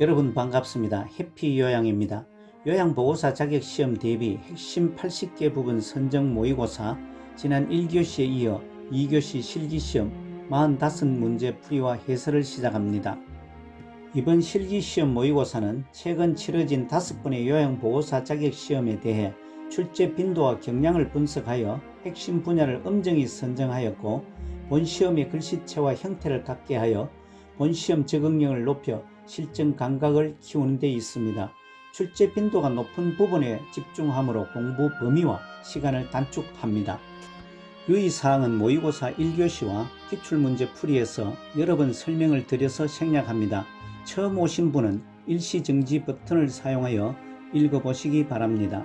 여러분 반갑습니다. 해피요양입니다. 요양보호사 자격시험 대비 핵심 80개 부분 선정 모의고사 지난 1교시에 이어 2교시 실기시험 45문제 풀이와 해설을 시작합니다. 이번 실기시험 모의고사는 최근 치러진 5번의 요양보호사 자격시험에 대해 출제 빈도와 경량을 분석하여 핵심 분야를 엄정히 선정하였고, 본시험의 글씨체와 형태를 갖게 하여 본시험 적응력을 높여 실전 감각을 키우는 데 있습니다. 출제 빈도가 높은 부분에 집중함으로 공부 범위와 시간을 단축합니다. 유의사항은 모의고사 1교시와 기출문제 풀이에서 여러 번 설명을 드려서 생략합니다. 처음 오신 분은 일시정지 버튼을 사용하여 읽어보시기 바랍니다.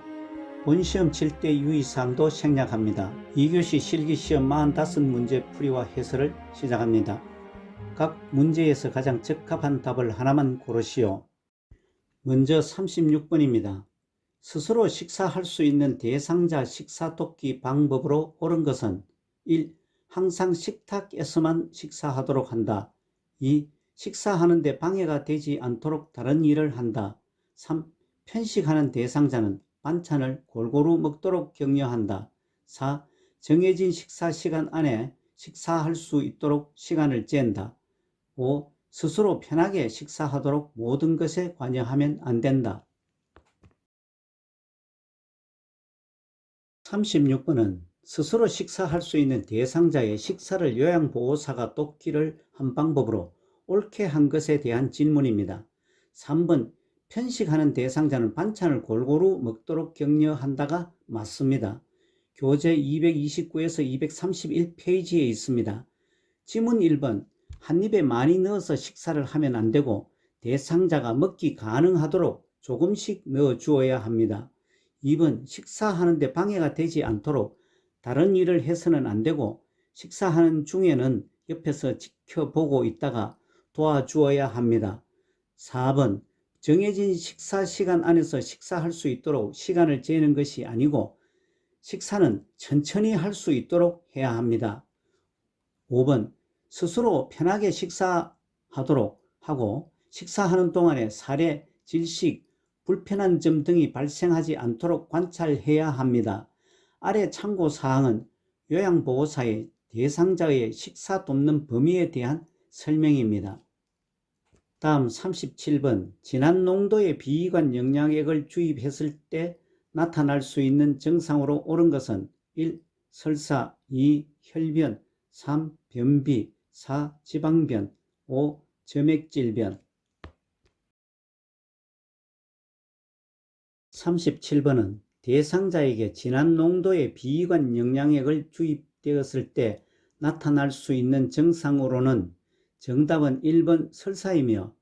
본시험 칠 때 유의사항도 생략합니다. 2교시 실기시험 45문제 풀이와 해설을 시작합니다. 각 문제에서 가장 적합한 답을 하나만 고르시오. 먼저 36번입니다. 스스로 식사할 수 있는 대상자 식사 돕기 방법으로 옳은 것은 1. 항상 식탁에서만 식사하도록 한다. 2. 식사하는데 방해가 되지 않도록 다른 일을 한다. 3. 편식하는 대상자는 반찬을 골고루 먹도록 격려한다. 4. 정해진 식사 시간 안에 식사할 수 있도록 시간을 잰다. 5. 스스로 편하게 식사하도록 모든 것에 관여하면 안 된다. 36번은 스스로 식사할 수 있는 대상자의 식사를 요양보호사가 돕기를 한 방법으로 옳게 한 것에 대한 질문입니다. 3번 편식하는 대상자는 반찬을 골고루 먹도록 격려한다가 맞습니다. 교재 229에서 231페이지에 있습니다. 지문 1번 한 입에 많이 넣어서 식사를 하면 안 되고 대상자가 먹기 가능하도록 조금씩 넣어 주어야 합니다. 2번 식사하는데 방해가 되지 않도록 다른 일을 해서는 안 되고 식사하는 중에는 옆에서 지켜보고 있다가 도와주어야 합니다. 4번 정해진 식사 시간 안에서 식사할 수 있도록 시간을 재는 것이 아니고 식사는 천천히 할 수 있도록 해야 합니다. 5번 스스로 편하게 식사하도록 하고 식사하는 동안에 사례, 질식, 불편한 점 등이 발생하지 않도록 관찰해야 합니다. 아래 참고사항은 요양보호사의 대상자의 식사 돕는 범위에 대한 설명입니다. 다음 37번 진한 농도의 비이관 영양액을 주입했을 때 나타날 수 있는 증상으로 옳은 것은 1. 설사 2. 혈변 3. 변비 4. 지방변 5. 점액질변 37번은 대상자에게 진한 농도의 비이관 영양액을 주입되었을 때 나타날 수 있는 증상으로는 정답은 1번 설사이며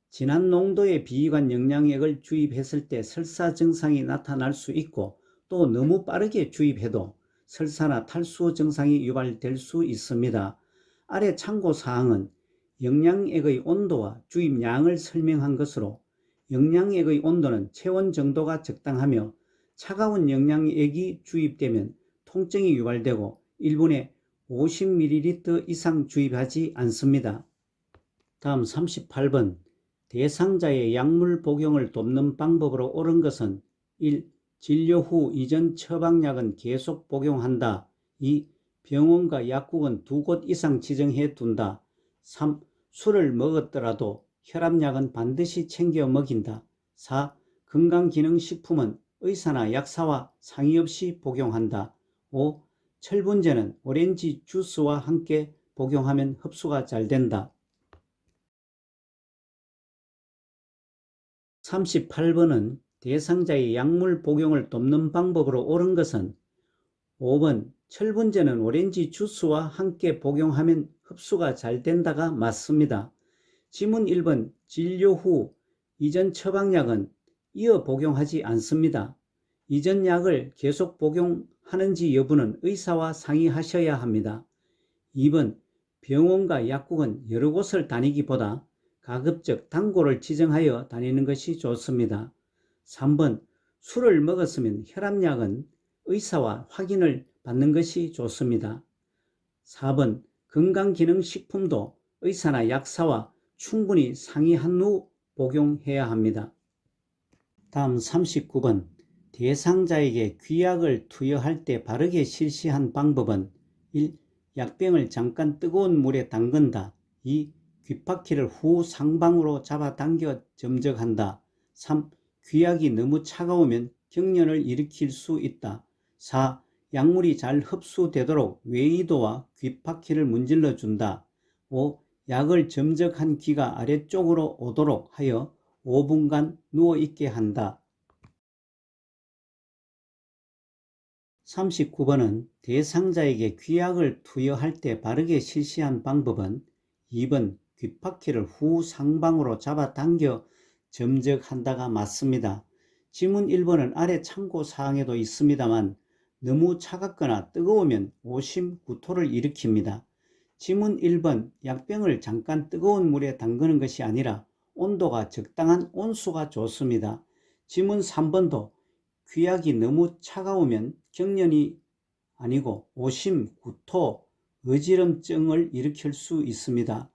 진한 농도의 비이관 영양액을 주입했을 때 설사 증상이 나타날 수 있고 또 너무 빠르게 주입해도 설사나 탈수 증상이 유발될 수 있습니다. 아래 참고사항은 영양액의 온도와 주입량을 설명한 것으로 영양액의 온도는 체온 정도가 적당하며 차가운 영양액이 주입되면 통증이 유발되고 1분에 50ml 이상 주입하지 않습니다. 다음 38번 대상자의 약물 복용을 돕는 방법으로 옳은 것은 1. 진료 후 이전 처방약은 계속 복용한다. 2. 병원과 약국은 2곳 이상 지정해 둔다. 3. 술을 먹었더라도 혈압약은 반드시 챙겨 먹인다. 4. 건강기능식품은 의사나 약사와 상의 없이 복용한다. 5. 철분제는 오렌지 주스와 함께 복용하면 흡수가 잘 된다. 38번은 대상자의 약물 복용을 돕는 방법으로 옳은 것은 5번 철분제는 오렌지 주스와 함께 복용하면 흡수가 잘 된다가 맞습니다. 지문 1번 진료 후 이전 처방약은 이어 복용하지 않습니다. 이전 약을 계속 복용하는지 여부는 의사와 상의하셔야 합니다. 2번 병원과 약국은 여러 곳을 다니기보다 가급적 단골을 지정하여 다니는 것이 좋습니다. 3번 술을 먹었으면 혈압약은 의사와 확인을 받는 것이 좋습니다. 4번 건강기능식품도 의사나 약사와 충분히 상의한 후 복용해야 합니다. 다음 39번 대상자에게 귀약을 투여할 때 바르게 실시한 방법은 1. 약병을 잠깐 뜨거운 물에 담근다. 2. 귓바퀴를 후 상방으로 잡아당겨 점적한다. 3. 귀약이 너무 차가우면 경련을 일으킬 수 있다. 4. 약물이 잘 흡수되도록 외이도와 귓바퀴를 문질러 준다. 5. 약을 점적한 귀가 아래쪽으로 오도록 하여 5분간 누워있게 한다. 39번은 대상자에게 귀약을 투여할 때 바르게 실시한 방법은 2번 귓바퀴를 후 상방으로 잡아당겨 점적한다가 맞습니다. 지문 1번은 아래 참고사항에도 있습니다만 너무 차갑거나 뜨거우면 오심, 구토를 일으킵니다. 지문 1번 약병을 잠깐 뜨거운 물에 담그는 것이 아니라 온도가 적당한 온수가 좋습니다. 지문 3번도 귀약이 너무 차가우면 경련이 아니고 오심, 구토, 어지럼증을 일으킬 수 있습니다.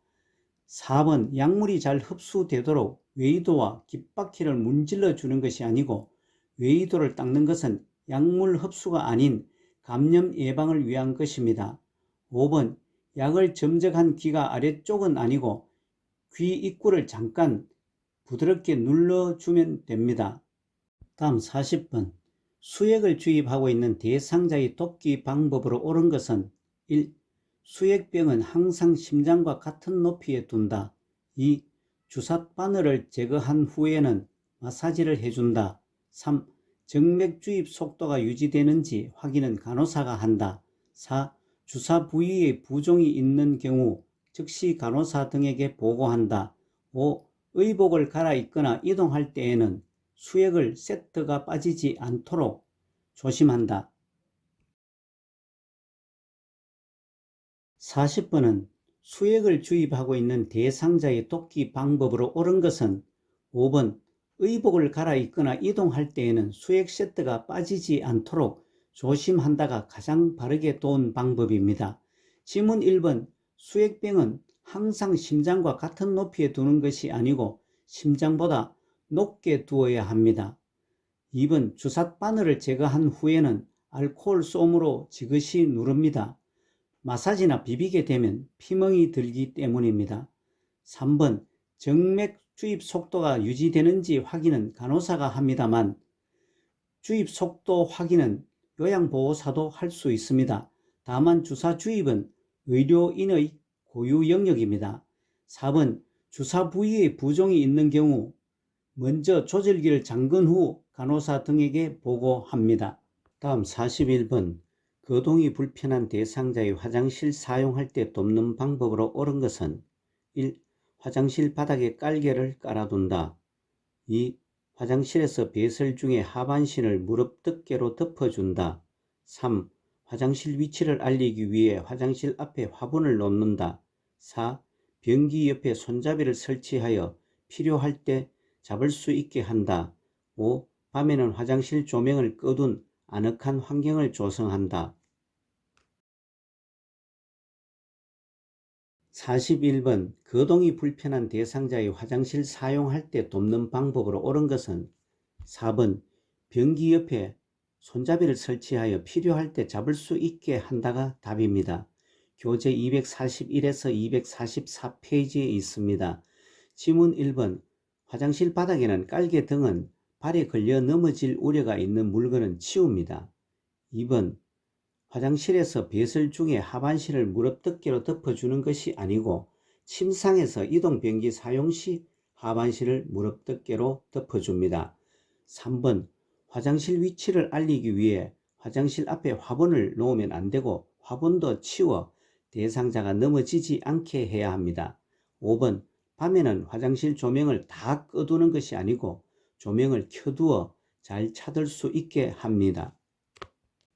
4번 약물이 잘 흡수되도록 외이도와 귓바퀴를 문질러 주는 것이 아니고 외이도를 닦는 것은 약물 흡수가 아닌 감염 예방을 위한 것입니다. 5번 약을 점적한 귀가 아래쪽은 아니고 귀 입구를 잠깐 부드럽게 눌러주면 됩니다. 다음 40번 수액을 주입하고 있는 대상자의 돕기 방법으로 옳은 것은 1. 수액병은 항상 심장과 같은 높이에 둔다. 2. 주사 바늘을 제거한 후에는 마사지를 해준다. 3. 정맥 주입 속도가 유지되는지 확인은 간호사가 한다. 4. 주사 부위에 부종이 있는 경우 즉시 간호사 등에게 보고한다. 5. 의복을 갈아입거나 이동할 때에는 수액을 세트가 빠지지 않도록 조심한다. 40번은 수액을 주입하고 있는 대상자의 돕기 방법으로 옳은 것은 5번 의복을 갈아입거나 이동할 때에는 수액 세트가 빠지지 않도록 조심한다가 가장 바르게 도운 방법입니다. 지문 1번 수액병은 항상 심장과 같은 높이에 두는 것이 아니고 심장보다 높게 두어야 합니다. 2번 주사 바늘을 제거한 후에는 알코올 솜으로 지그시 누릅니다. 마사지나 비비게 되면 피멍이 들기 때문입니다. 3번 정맥 주입 속도가 유지되는지 확인은 간호사가 합니다만 주입 속도 확인은 요양보호사도 할 수 있습니다. 다만 주사 주입은 의료인의 고유 영역입니다. 4번 주사 부위에 부종이 있는 경우 먼저 조절기를 잠근 후 간호사 등에게 보고합니다. 다음 41번 거동이 불편한 대상자의 화장실 사용할 때 돕는 방법으로 옳은 것은 1. 화장실 바닥에 깔개를 깔아둔다. 2. 화장실에서 배설 중에 하반신을 무릎 덮개로 덮어준다. 3. 화장실 위치를 알리기 위해 화장실 앞에 화분을 놓는다. 4. 변기 옆에 손잡이를 설치하여 필요할 때 잡을 수 있게 한다. 5. 밤에는 화장실 조명을 꺼둔 아늑한 환경을 조성한다. 41번 거동이 불편한 대상자의 화장실 사용할 때 돕는 방법으로 옳은 것은 4번 변기 옆에 손잡이를 설치하여 필요할 때 잡을 수 있게 한다가 답입니다. 교재 241에서 244페이지에 있습니다. 지문 1번 화장실 바닥에는 깔개 등은 발에 걸려 넘어질 우려가 있는 물건은 치웁니다. 2번 화장실에서 배설 중에 하반신을 무릎 덮개로 덮어주는 것이 아니고 침상에서 이동변기 사용 시 하반신을 무릎 덮개로 덮어줍니다. 3번 화장실 위치를 알리기 위해 화장실 앞에 화분을 놓으면 안되고 화분도 치워 대상자가 넘어지지 않게 해야 합니다. 5번 밤에는 화장실 조명을 다 꺼두는 것이 아니고 조명을 켜두어 잘 찾을 수 있게 합니다.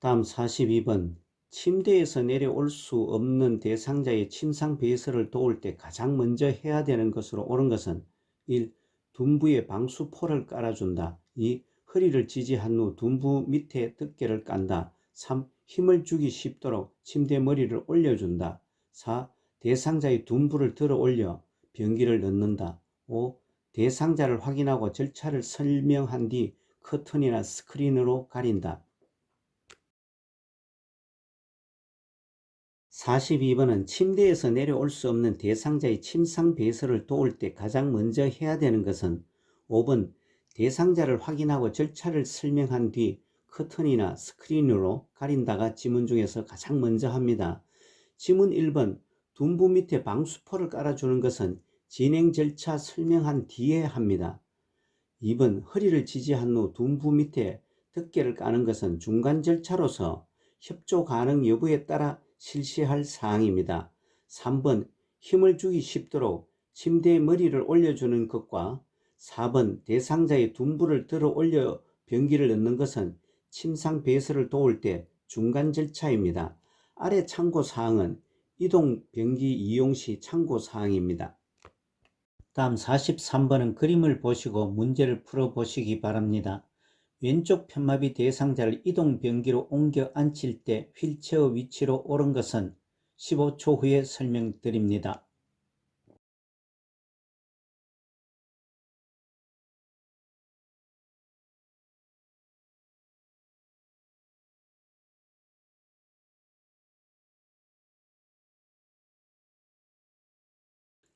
다음 42번 침대에서 내려올 수 없는 대상자의 침상 배설을 도울 때 가장 먼저 해야 되는 것으로 옳은 것은 1. 둔부에 방수포를 깔아준다. 2. 허리를 지지한 후 둔부 밑에 덮개를 깐다. 3. 힘을 주기 쉽도록 침대 머리를 올려준다. 4. 대상자의 둔부를 들어 올려 변기를 넣는다. 5. 대상자를 확인하고 절차를 설명한 뒤 커튼이나 스크린으로 가린다. 42번은 침대에서 내려올 수 없는 대상자의 침상 배설을 도울 때 가장 먼저 해야 되는 것은 5번 대상자를 확인하고 절차를 설명한 뒤 커튼이나 스크린으로 가린다가 지문 중에서 가장 먼저 합니다. 지문 1번 둔부 밑에 방수포를 깔아주는 것은 진행 절차 설명한 뒤에 합니다. 2번 허리를 지지한 후 둔부 밑에 덮개를 까는 것은 중간 절차로서 협조 가능 여부에 따라 실시할 사항입니다. 3번 힘을 주기 쉽도록 침대에 머리를 올려주는 것과 4번 대상자의 둔부를 들어 올려 변기를 넣는 것은 침상 배설을 도울 때 중간 절차입니다. 아래 참고사항은 이동 변기 이용 시 참고사항입니다. 다음 43번은 그림을 보시고 문제를 풀어보시기 바랍니다. 왼쪽 편마비 대상자를 이동 변기로 옮겨 앉힐 때 휠체어 위치로 옳은 것은 15초 후에 설명드립니다.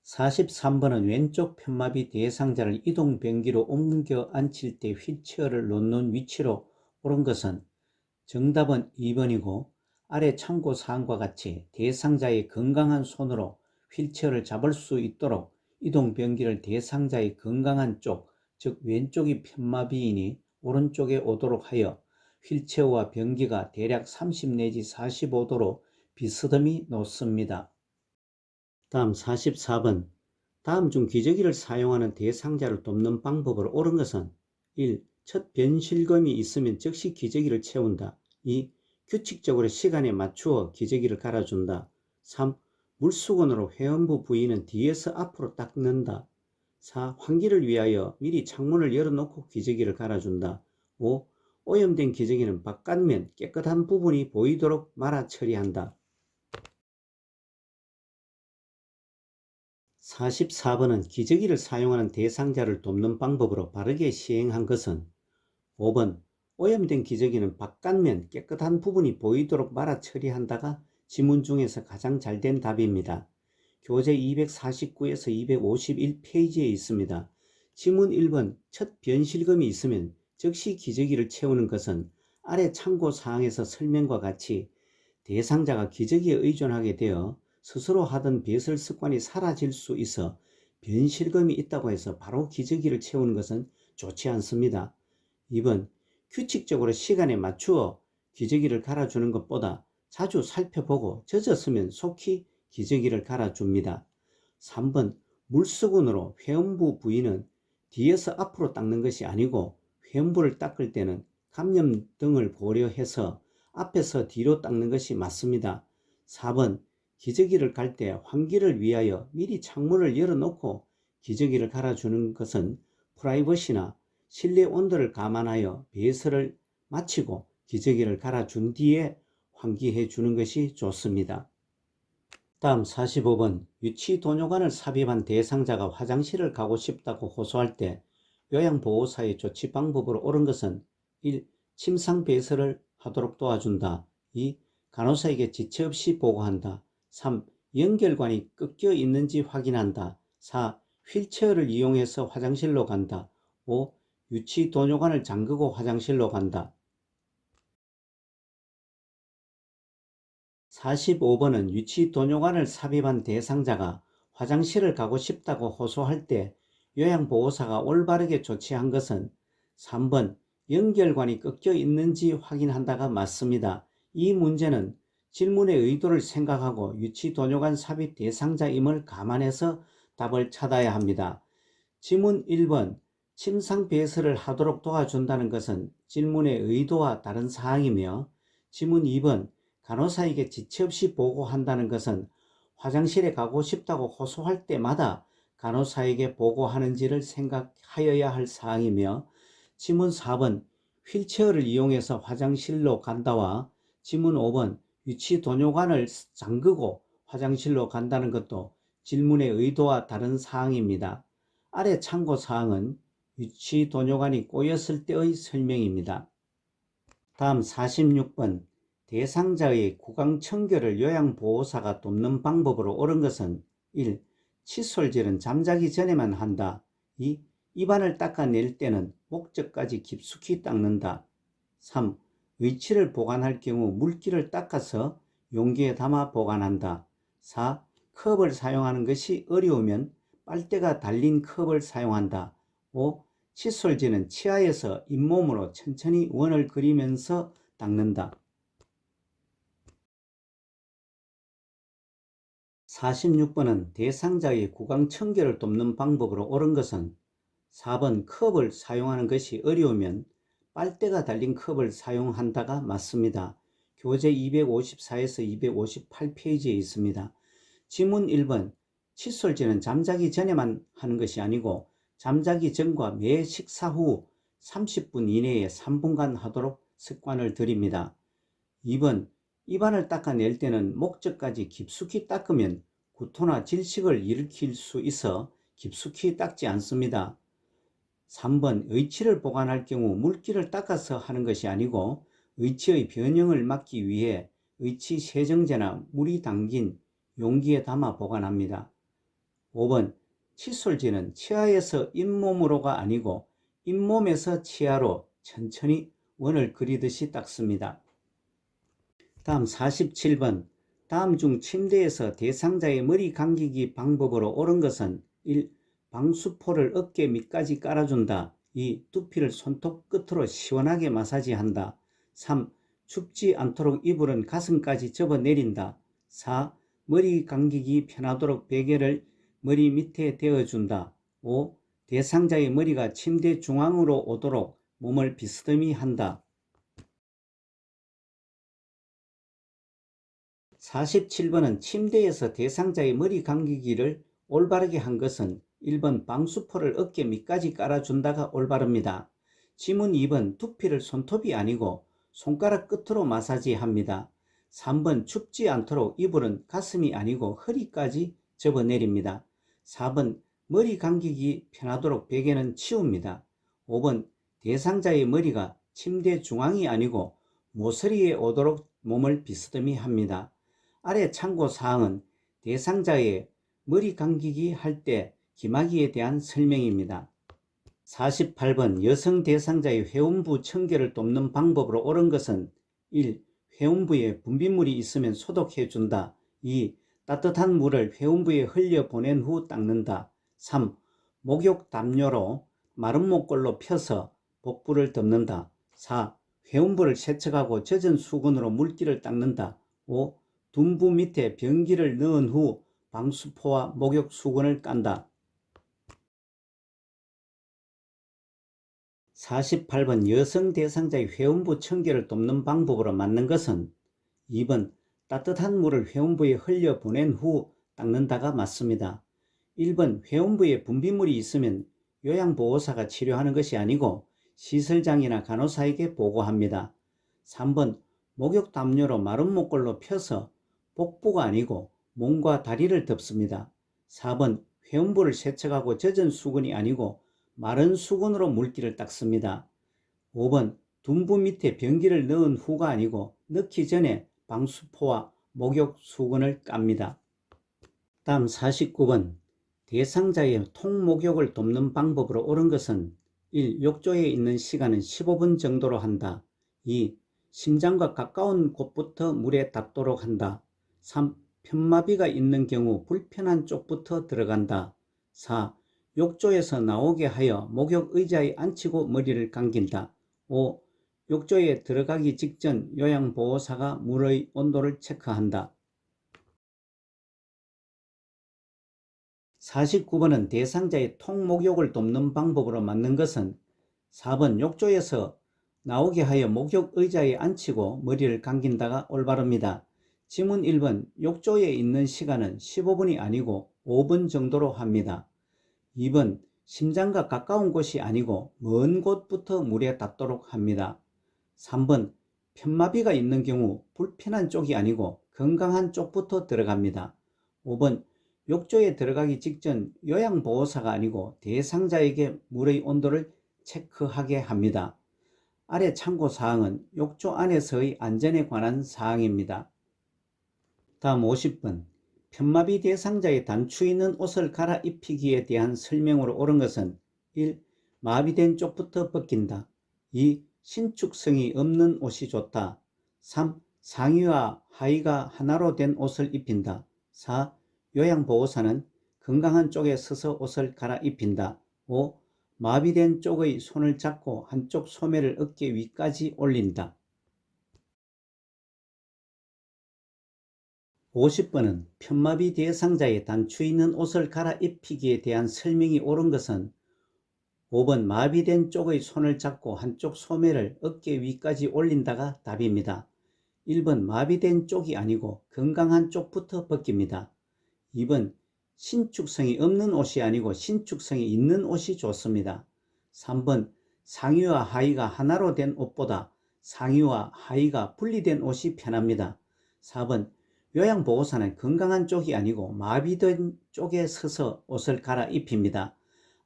43번은 왼쪽 편마비 대상자를 이동 변기로 옮겨 앉힐 때 휠체어를 놓는 위치로 옳은 것은 정답은 2번이고 아래 참고사항과 같이 대상자의 건강한 손으로 휠체어를 잡을 수 있도록 이동 변기를 대상자의 건강한 쪽, 즉 왼쪽이 편마비이니 오른쪽에 오도록 하여 휠체어와 변기가 대략 30 내지 45도로 비스듬히 놓습니다. 다음 44번 다음 중 기저귀를 사용하는 대상자를 돕는 방법으로 옳은 것은 1. 첫 변실금이 있으면 즉시 기저귀를 채운다. 2. 규칙적으로 시간에 맞추어 기저귀를 갈아준다. 3. 물수건으로 회원부 부위는 뒤에서 앞으로 닦는다. 4. 환기를 위하여 미리 창문을 열어놓고 기저귀를 갈아준다. 5. 오염된 기저귀는 바깥면 깨끗한 부분이 보이도록 말아 처리한다. 44번은 기저귀를 사용하는 대상자를 돕는 방법으로 바르게 시행한 것은 5번 오염된 기저귀는 바깥면 깨끗한 부분이 보이도록 말아 처리한다가 지문 중에서 가장 잘된 답입니다. 교재 249에서 251페이지에 있습니다. 지문 1번 첫 변실금이 있으면 즉시 기저귀를 채우는 것은 아래 참고사항에서 설명과 같이 대상자가 기저귀에 의존하게 되어 스스로 하던 배설 습관이 사라질 수 있어 변실금이 있다고 해서 바로 기저귀를 채우는 것은 좋지 않습니다. 2번 규칙적으로 시간에 맞추어 기저귀를 갈아주는 것보다 자주 살펴보고 젖었으면 속히 기저귀를 갈아줍니다. 3번 물수건으로 회음부 부위는 뒤에서 앞으로 닦는 것이 아니고 회음부를 닦을 때는 감염 등을 고려해서 앞에서 뒤로 닦는 것이 맞습니다. 4번 기저귀를 갈 때 환기를 위하여 미리 창문을 열어놓고 기저귀를 갈아주는 것은 프라이버시나 실내 온도를 감안하여 배설을 마치고 기저귀를 갈아준 뒤에 환기해 주는 것이 좋습니다. 다음 45번 유치도뇨관을 삽입한 대상자가 화장실을 가고 싶다고 호소할 때 요양보호사의 조치 방법으로 옳은 것은 1. 침상 배설을 하도록 도와준다. 2. 간호사에게 지체 없이 보고한다. 3. 연결관이 꺾여 있는지 확인한다. 4. 휠체어를 이용해서 화장실로 간다. 5. 유치도뇨관을 잠그고 화장실로 간다. 45번은 유치도뇨관을 삽입한 대상자가 화장실을 가고 싶다고 호소할 때 요양보호사가 올바르게 조치한 것은 3번 연결관이 꺾여 있는지 확인한다가 맞습니다. 이 문제는 질문의 의도를 생각하고 유치도뇨관 삽입 대상자임을 감안해서 답을 찾아야 합니다. 지문 1번 침상 배설을 하도록 도와준다는 것은 질문의 의도와 다른 사항이며 지문 2번 간호사에게 지체 없이 보고한다는 것은 화장실에 가고 싶다고 호소할 때마다 간호사에게 보고하는지를 생각하여야 할 사항이며 지문 4번 휠체어를 이용해서 화장실로 간다와 지문 5번 유치도뇨관을 잠그고 화장실로 간다는 것도 질문의 의도와 다른 사항입니다. 아래 참고사항은 유치 도뇨관이 꼬였을 때의 설명입니다. 다음 46번 대상자의 구강 청결을 요양보호사가 돕는 방법으로 옳은 것은 1. 칫솔질은 잠자기 전에만 한다. 2. 입안을 닦아낼 때는 목젖까지 깊숙이 닦는다. 3. 의치를 보관할 경우 물기를 닦아서 용기에 담아 보관한다. 4. 컵을 사용하는 것이 어려우면 빨대가 달린 컵을 사용한다. 5. 칫솔질은 치아에서 잇몸으로 천천히 원을 그리면서 닦는다. 46번은 대상자의 구강 청결을 돕는 방법으로 옳은 것은 4번 컵을 사용하는 것이 어려우면 빨대가 달린 컵을 사용한다가 맞습니다. 교재 254에서 258페이지에 있습니다. 지문 1번 칫솔질은 잠자기 전에만 하는 것이 아니고 잠자기 전과 매 식사 후 30분 이내에 3분간 하도록 습관을 들입니다. 2번 입안을 닦아낼 때는 목젖까지 깊숙이 닦으면 구토나 질식을 일으킬 수 있어 깊숙이 닦지 않습니다. 3번 의치를 보관할 경우 물기를 닦아서 하는 것이 아니고 의치의 변형을 막기 위해 의치 세정제나 물이 담긴 용기에 담아 보관합니다. 5번 칫솔질은 치아에서 잇몸으로가 아니고 잇몸에서 치아로 천천히 원을 그리듯이 닦습니다. 다음 47번 다음 중 침대에서 대상자의 머리 감기기 방법으로 옳은 것은 1. 방수포를 어깨 밑까지 깔아준다. 2. 두피를 손톱 끝으로 시원하게 마사지한다. 3. 춥지 않도록 이불은 가슴까지 접어 내린다. 4. 머리 감기기 편하도록 베개를 머리 밑에 대어준다. 5. 대상자의 머리가 침대 중앙으로 오도록 몸을 비스듬히 한다. 47번은 침대에서 대상자의 머리 감기기를 올바르게 한 것은 1번 방수포를 어깨 밑까지 깔아준다가 올바릅니다. 지문 2번 두피를 손톱이 아니고 손가락 끝으로 마사지합니다. 3번 춥지 않도록 이불은 가슴이 아니고 허리까지 접어내립니다. 4번 머리 감기기 편하도록 베개는 치웁니다. 5번 대상자의 머리가 침대 중앙이 아니고 모서리에 오도록 몸을 비스듬히 합니다. 아래 참고사항은 대상자의 머리 감기기 할 때 기마기에 대한 설명입니다. 48번 여성 대상자의 회음부 청결을 돕는 방법으로 옳은 것은 1. 회음부에 분비물이 있으면 소독해준다. 2. 따뜻한 물을 회음부에 흘려보낸 후 닦는다. 3. 목욕 담요로 마른 목걸로 펴서 복부를 덮는다. 4. 회음부를 세척하고 젖은 수건으로 물기를 닦는다. 5. 둔부 밑에 변기를 넣은 후 방수포와 목욕 수건을 깐다. 48번 여성 대상자의 회음부 청결을 돕는 방법으로 맞는 것은 2번 따뜻한 물을 회음부에 흘려 보낸 후 닦는다가 맞습니다. 1번 회음부에 분비물이 있으면 요양보호사가 치료하는 것이 아니고 시설장이나 간호사에게 보고합니다. 3번 목욕 담요로 마른 목걸로 펴서 복부가 아니고 몸과 다리를 덮습니다. 4번 회음부를 세척하고 젖은 수건이 아니고 마른 수건으로 물기를 닦습니다. 5번 둔부 밑에 변기를 넣은 후가 아니고 넣기 전에 방수포와 목욕 수건을 깝니다. 다음 49번 대상자의 통목욕을 돕는 방법으로 옳은 것은 1. 욕조에 있는 시간은 15분 정도로 한다. 2. 심장과 가까운 곳부터 물에 닿도록 한다. 3. 편마비가 있는 경우 불편한 쪽부터 들어간다. 4. 욕조에서 나오게 하여 목욕 의자에 앉히고 머리를 감긴다. 5. 욕조에 들어가기 직전 요양보호사가 물의 온도를 체크한다. 49번은 대상자의 통목욕을 돕는 방법으로 맞는 것은 4번 욕조에서 나오게 하여 목욕 의자에 앉히고 머리를 감긴다가 올바릅니다. 지문 1번 욕조에 있는 시간은 15분이 아니고 5분 정도로 합니다. 2번 심장과 가까운 곳이 아니고 먼 곳부터 물에 닿도록 합니다. 3번 편마비가 있는 경우 불편한 쪽이 아니고 건강한 쪽부터 들어갑니다. 5번 욕조에 들어가기 직전 요양보호사가 아니고 대상자에게 물의 온도를 체크하게 합니다. 아래 참고사항은 욕조 안에서의 안전에 관한 사항입니다. 다음 50번. 편마비 대상자의 단추 있는 옷을 갈아입히기에 대한 설명으로 옳은 것은 1. 마비된 쪽부터 벗긴다. 2. 신축성이 없는 옷이 좋다. 3. 상의와 하의가 하나로 된 옷을 입힌다. 4. 요양보호사는 건강한 쪽에 서서 옷을 갈아입힌다. 5. 마비된 쪽의 손을 잡고 한쪽 소매를 어깨 위까지 올린다. 50번은 편마비 대상자의 단추 있는 옷을 갈아입히기에 대한 설명이 옳은 것은 5번 마비된 쪽의 손을 잡고 한쪽 소매를 어깨 위까지 올린다가 답입니다. 1번 마비된 쪽이 아니고 건강한 쪽부터 벗깁니다. 2번 신축성이 없는 옷이 아니고 신축성이 있는 옷이 좋습니다. 3번 상의와 하의가 하나로 된 옷보다 상의와 하의가 분리된 옷이 편합니다. 4번 요양보호사는 건강한 쪽이 아니고 마비된 쪽에 서서 옷을 갈아입힙니다.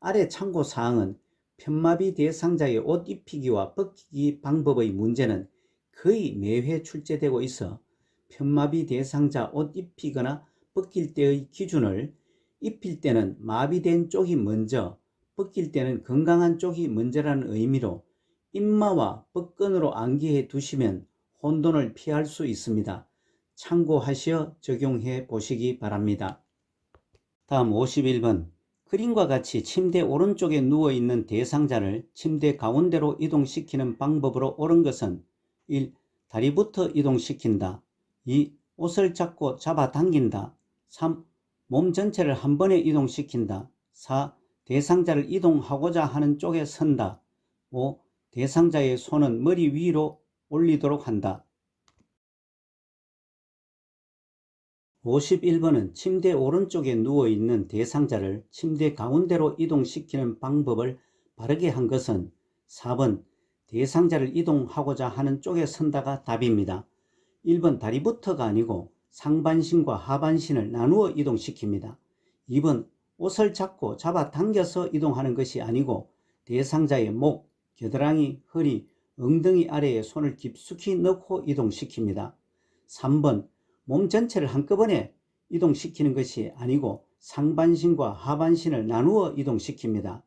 아래 참고사항은 편마비 대상자의 옷 입히기와 벗기기 방법의 문제는 거의 매회 출제되고 있어 편마비 대상자 옷 입히거나 벗길 때의 기준을 입힐 때는 마비된 쪽이 먼저, 벗길 때는 건강한 쪽이 먼저라는 의미로 입마와 벗건으로 암기해 두시면 혼돈을 피할 수 있습니다. 참고하시어 적용해 보시기 바랍니다. 다음 51번. 그림과 같이 침대 오른쪽에 누워있는 대상자를 침대 가운데로 이동시키는 방법으로 옳은 것은 1. 다리부터 이동시킨다. 2. 옷을 잡고 잡아당긴다. 3. 몸 전체를 한 번에 이동시킨다. 4. 대상자를 이동하고자 하는 쪽에 선다. 5. 대상자의 손은 머리 위로 올리도록 한다. 51번은 침대 오른쪽에 누워있는 대상자를 침대 가운데로 이동시키는 방법을 바르게 한 것은 4번 대상자를 이동하고자 하는 쪽에 선다가 답입니다. 1번 다리부터가 아니고 상반신과 하반신을 나누어 이동시킵니다. 2번 옷을 잡고 잡아당겨서 이동하는 것이 아니고 대상자의 목, 겨드랑이, 허리, 엉덩이 아래에 손을 깊숙이 넣고 이동시킵니다. 3번 몸 전체를 한꺼번에 이동시키는 것이 아니고 상반신과 하반신을 나누어 이동시킵니다.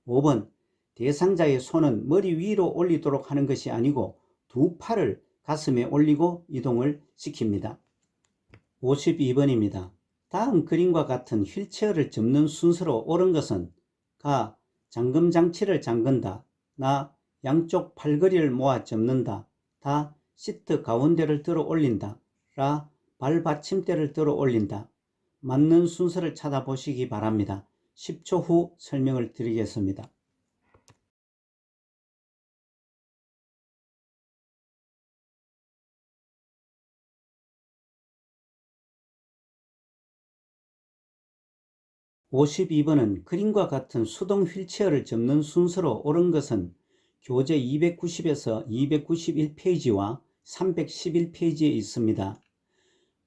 5번 대상자의 손은 머리 위로 올리도록 하는 것이 아니고 두 팔을 가슴에 올리고 이동을 시킵니다. 52번입니다. 다음 그림과 같은 휠체어를 접는 순서로 옳은 것은 가. 잠금 장치를 잠근다. 나. 양쪽 팔걸이를 모아 접는다. 다. 시트 가운데를 들어 올린다. 라. 발 받침대를 들어 올린다. 맞는 순서를 찾아보시기 바랍니다. 10초 후 설명을 드리겠습니다. (52번은) 그림과 같은 수동 휠체어를 접는 순서로 옳은 것은 교재 290에서 291페이지와 311페이지에 있습니다.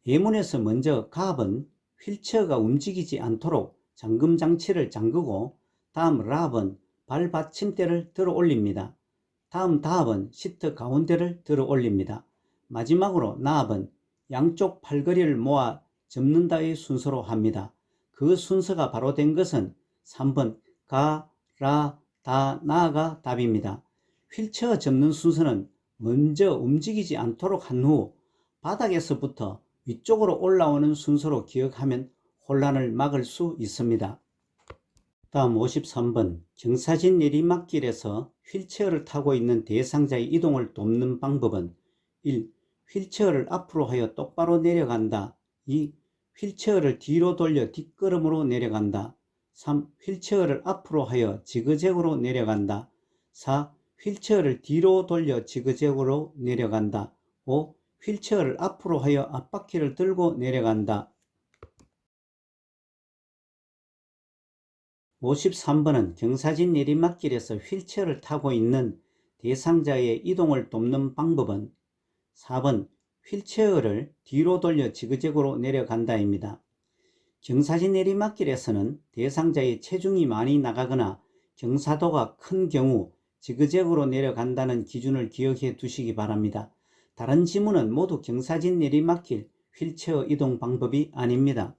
예문에서 먼저 갑은 휠체어가 움직이지 않도록 잠금 장치를 잠그고 다음 랍은 발 받침대를 들어 올립니다. 다음 답은 시트 가운데를 들어 올립니다. 마지막으로 나압은 양쪽 팔걸이를 모아 접는다의 순서로 합니다. 그 순서가 바로 된 것은 3번 가, 라, 다, 나가 답입니다. 휠체어 접는 순서는 먼저 움직이지 않도록 한 후 바닥에서부터 위쪽으로 올라오는 순서로 기억하면 혼란을 막을 수 있습니다. 다음 53번 경사진 내리막길에서 휠체어를 타고 있는 대상자의 이동을 돕는 방법은 1. 휠체어를 앞으로 하여 똑바로 내려간다. 2. 휠체어를 뒤로 돌려 뒷걸음으로 내려간다. 3. 휠체어를 앞으로 하여 지그재그로 내려간다. 4. 휠체어를 뒤로 돌려 지그재그로 내려간다. 5. 휠체어를 앞으로 하여 앞바퀴를 들고 내려간다. 53번은 경사진 내리막길에서 휠체어를 타고 있는 대상자의 이동을 돕는 방법은 4번 휠체어를 뒤로 돌려 지그재그로 내려간다입니다. 경사진 내리막길에서는 대상자의 체중이 많이 나가거나 경사도가 큰 경우 지그재그로 내려간다는 기준을 기억해 두시기 바랍니다. 다른 지문은 모두 경사진 내리막길 휠체어 이동 방법이 아닙니다.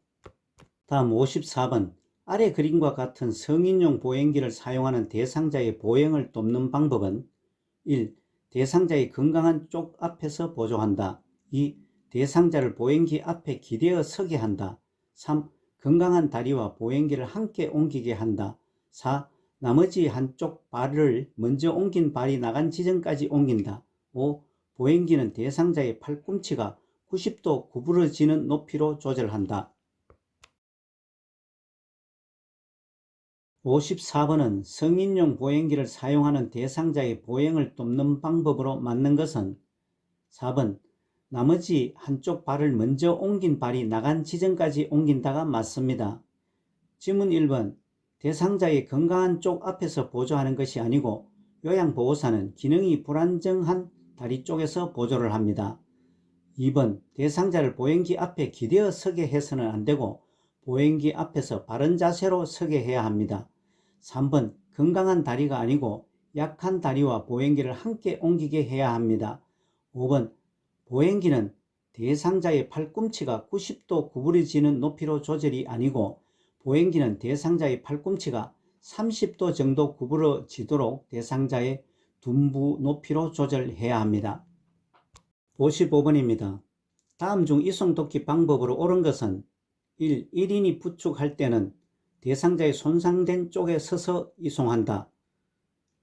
다음 54번. 아래 그림과 같은 성인용 보행기를 사용하는 대상자의 보행을 돕는 방법은 1. 대상자의 건강한 쪽 앞에서 보조한다. 2. 대상자를 보행기 앞에 기대어 서게 한다. 3. 건강한 다리와 보행기를 함께 옮기게 한다. 4. 나머지 한쪽 발을 먼저 옮긴 발이 나간 지점까지 옮긴다. 5. 보행기는 대상자의 팔꿈치가 90도 구부러지는 높이로 조절한다. 54번은 성인용 보행기를 사용하는 대상자의 보행을 돕는 방법으로 맞는 것은 4번 나머지 한쪽 발을 먼저 옮긴 발이 나간 지점까지 옮긴다가 맞습니다. 질문 1번 대상자의 건강한 쪽 앞에서 보조하는 것이 아니고 요양보호사는 기능이 불안정한 다리 쪽에서 보조를 합니다. 2번 대상자를 보행기 앞에 기대어 서게 해서는 안되고 보행기 앞에서 바른 자세로 서게 해야 합니다. 3번 건강한 다리가 아니고 약한 다리와 보행기를 함께 옮기게 해야 합니다. 5번 보행기는 대상자의 팔꿈치가 90도 구부러지는 높이로 조절이 아니고 보행기는 대상자의 팔꿈치가 30도 정도 구부러지도록 대상자의 둔부 높이로 조절해야 합니다. 55번입니다. 다음 중 이송돕기 방법으로 옳은 것은 1. 1인이 부축할 때는 대상자의 손상된 쪽에 서서 이송한다.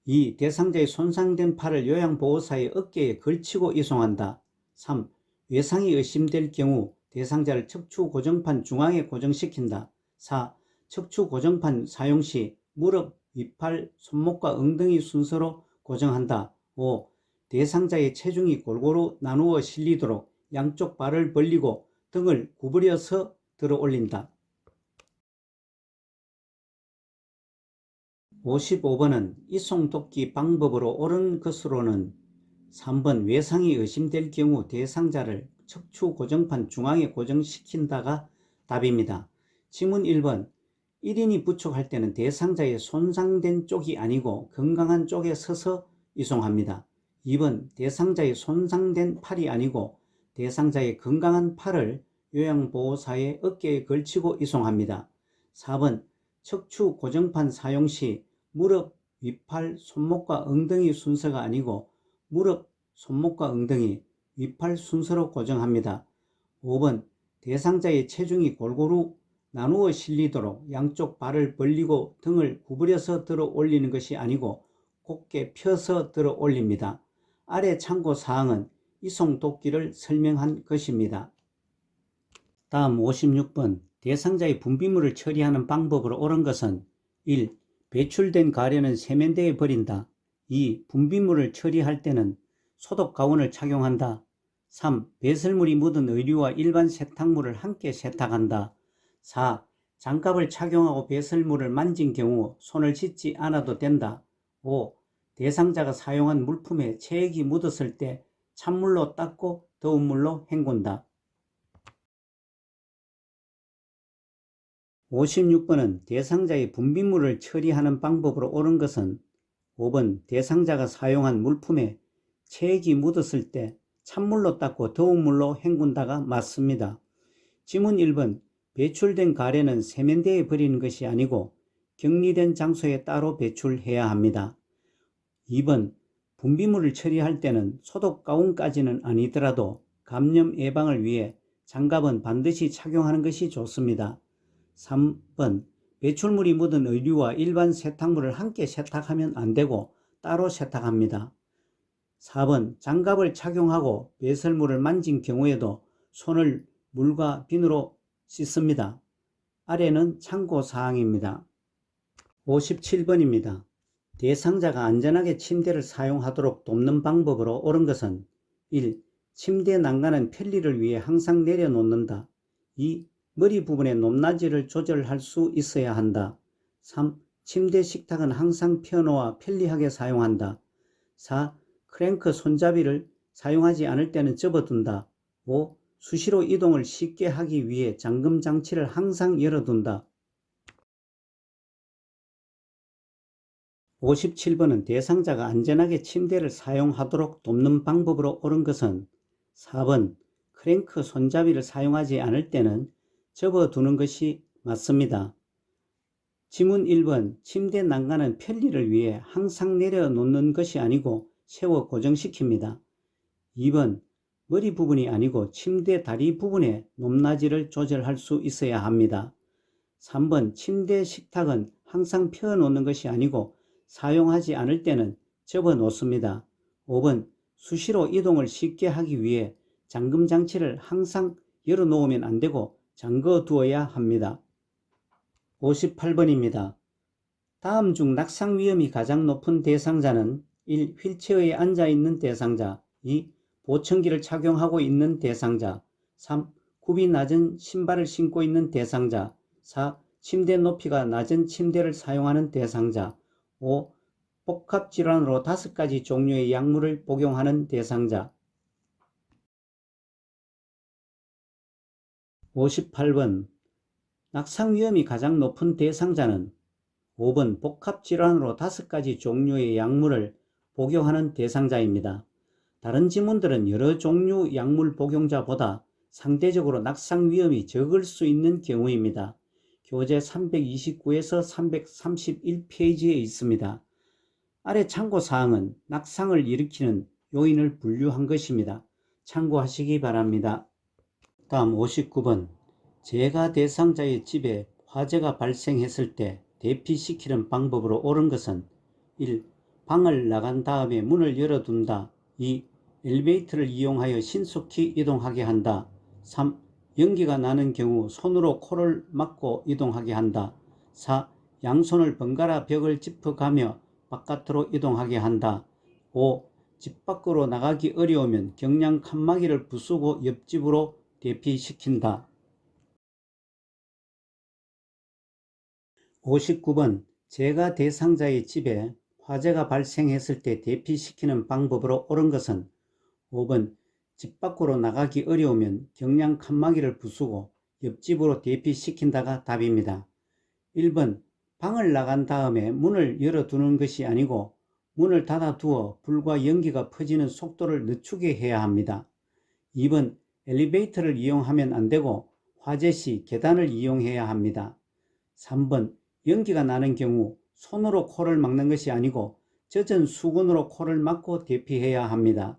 2. 대상자의 손상된 팔을 요양보호사의 어깨에 걸치고 이송한다. 3. 외상이 의심될 경우 대상자를 척추 고정판 중앙에 고정시킨다. 4. 척추 고정판 사용 시 무릎, 윗팔, 손목과 엉덩이 순서로 고정한다. 5. 대상자의 체중이 골고루 나누어 실리도록 양쪽 발을 벌리고 등을 구부려서 들어 올린다. 55번은 이송돕기 방법으로 옳은 것으로는 3번 외상이 의심될 경우 대상자를 척추 고정판 중앙에 고정시킨다가 답입니다. 지문 1번 1인이 부축할 때는 대상자의 손상된 쪽이 아니고 건강한 쪽에 서서 이송합니다. 2번 대상자의 손상된 팔이 아니고 대상자의 건강한 팔을 요양보호사의 어깨에 걸치고 이송합니다. 4번 척추 고정판 사용 시 무릎, 윗팔, 손목과 엉덩이 순서가 아니고 무릎, 손목과 엉덩이, 윗팔 순서로 고정합니다. 5번 대상자의 체중이 골고루 나누어 실리도록 양쪽 발을 벌리고 등을 구부려서 들어 올리는 것이 아니고 곧게 펴서 들어 올립니다. 아래 참고사항은 이송돕기를 설명한 것입니다. 다음 56번 대상자의 분비물을 처리하는 방법으로 옳은 것은 1. 배출된 가래는 세면대에 버린다. 2. 분비물을 처리할 때는 소독 가운을 착용한다. 3. 배설물이 묻은 의류와 일반 세탁물을 함께 세탁한다. 4. 장갑을 착용하고 배설물을 만진 경우 손을 씻지 않아도 된다. 5. 대상자가 사용한 물품에 체액이 묻었을 때 찬물로 닦고 더운 물로 헹군다. 56번은 대상자의 분비물을 처리하는 방법으로 옳은 것은 5번 대상자가 사용한 물품에 체액이 묻었을 때 찬물로 닦고 더운 물로 헹군다가 맞습니다. 지문 1번 배출된 가래는 세면대에 버리는 것이 아니고 격리된 장소에 따로 배출해야 합니다. 2번 분비물을 처리할 때는 소독 가운까지는 아니더라도 감염 예방을 위해 장갑은 반드시 착용하는 것이 좋습니다. 3번 배출물이 묻은 의류와 일반 세탁물을 함께 세탁하면 안되고 따로 세탁합니다. 4번 장갑을 착용하고 배설물을 만진 경우에도 손을 물과 비누로 씻습니다. 아래는 참고사항입니다. 57번입니다. 대상자가 안전하게 침대를 사용하도록 돕는 방법으로 옳은 것은 1. 침대 난간은 편리를 위해 항상 내려놓는다. 2. 머리 부분의 높낮이를 조절할 수 있어야 한다. 3. 침대 식탁은 항상 펴놓아 편리하게 사용한다. 4. 크랭크 손잡이를 사용하지 않을 때는 접어둔다. 5. 수시로 이동을 쉽게 하기 위해 잠금 장치를 항상 열어둔다. 57번은 대상자가 안전하게 침대를 사용하도록 돕는 방법으로 옳은 것은 4번 크랭크 손잡이를 사용하지 않을 때는 접어두는 것이 맞습니다. 지문 1번 침대 난간은 편리를 위해 항상 내려놓는 것이 아니고 세워 고정시킵니다. 2번 머리 부분이 아니고 침대 다리 부분의 높낮이를 조절할 수 있어야 합니다. 3번 침대 식탁은 항상 펴놓는 것이 아니고 사용하지 않을 때는 접어 놓습니다. 5번 수시로 이동을 쉽게 하기 위해 잠금 장치를 항상 열어 놓으면 안 되고 잠궈 두어야 합니다. 58번입니다. 다음 중 낙상 위험이 가장 높은 대상자는 1. 휠체어에 앉아있는 대상자 2. 보청기를 착용하고 있는 대상자 3. 굽이 낮은 신발을 신고 있는 대상자 4. 침대 높이가 낮은 침대를 사용하는 대상자 5. 복합질환으로 5가지 종류의 약물을 복용하는 대상자 58번 낙상 위험이 가장 높은 대상자는 5번 복합질환으로 5가지 종류의 약물을 복용하는 대상자입니다. 다른 지문들은 여러 종류 약물 복용자보다 상대적으로 낙상 위험이 적을 수 있는 경우입니다. 교재 329에서 331페이지에 있습니다. 아래 참고사항은 낙상을 일으키는 요인을 분류한 것입니다. 참고하시기 바랍니다. 다음 59번 재가 대상자의 집에 화재가 발생했을 때 대피시키는 방법으로 옳은 것은 1. 방을 나간 다음에 문을 열어둔다. 2. 엘리베이터를 이용하여 신속히 이동하게 한다. 3. 연기가 나는 경우 손으로 코를 막고 이동하게 한다. 4. 양손을 번갈아 벽을 짚어가며 바깥으로 이동하게 한다. 5. 집 밖으로 나가기 어려우면 경량 칸막이를 부수고 옆집으로 대피시킨다. 59번 재가 대상자의 집에 화재가 발생했을 때 대피시키는 방법으로 옳은 것은 5번 집 밖으로 나가기 어려우면 경량 칸막이를 부수고 옆집으로 대피시킨다가 답입니다. 1번 방을 나간 다음에 문을 열어두는 것이 아니고 문을 닫아두어 불과 연기가 퍼지는 속도를 늦추게 해야 합니다. 2번 엘리베이터를 이용하면 안 되고 화재 시 계단을 이용해야 합니다. 3번 연기가 나는 경우 손으로 코를 막는 것이 아니고 젖은 수건으로 코를 막고 대피해야 합니다.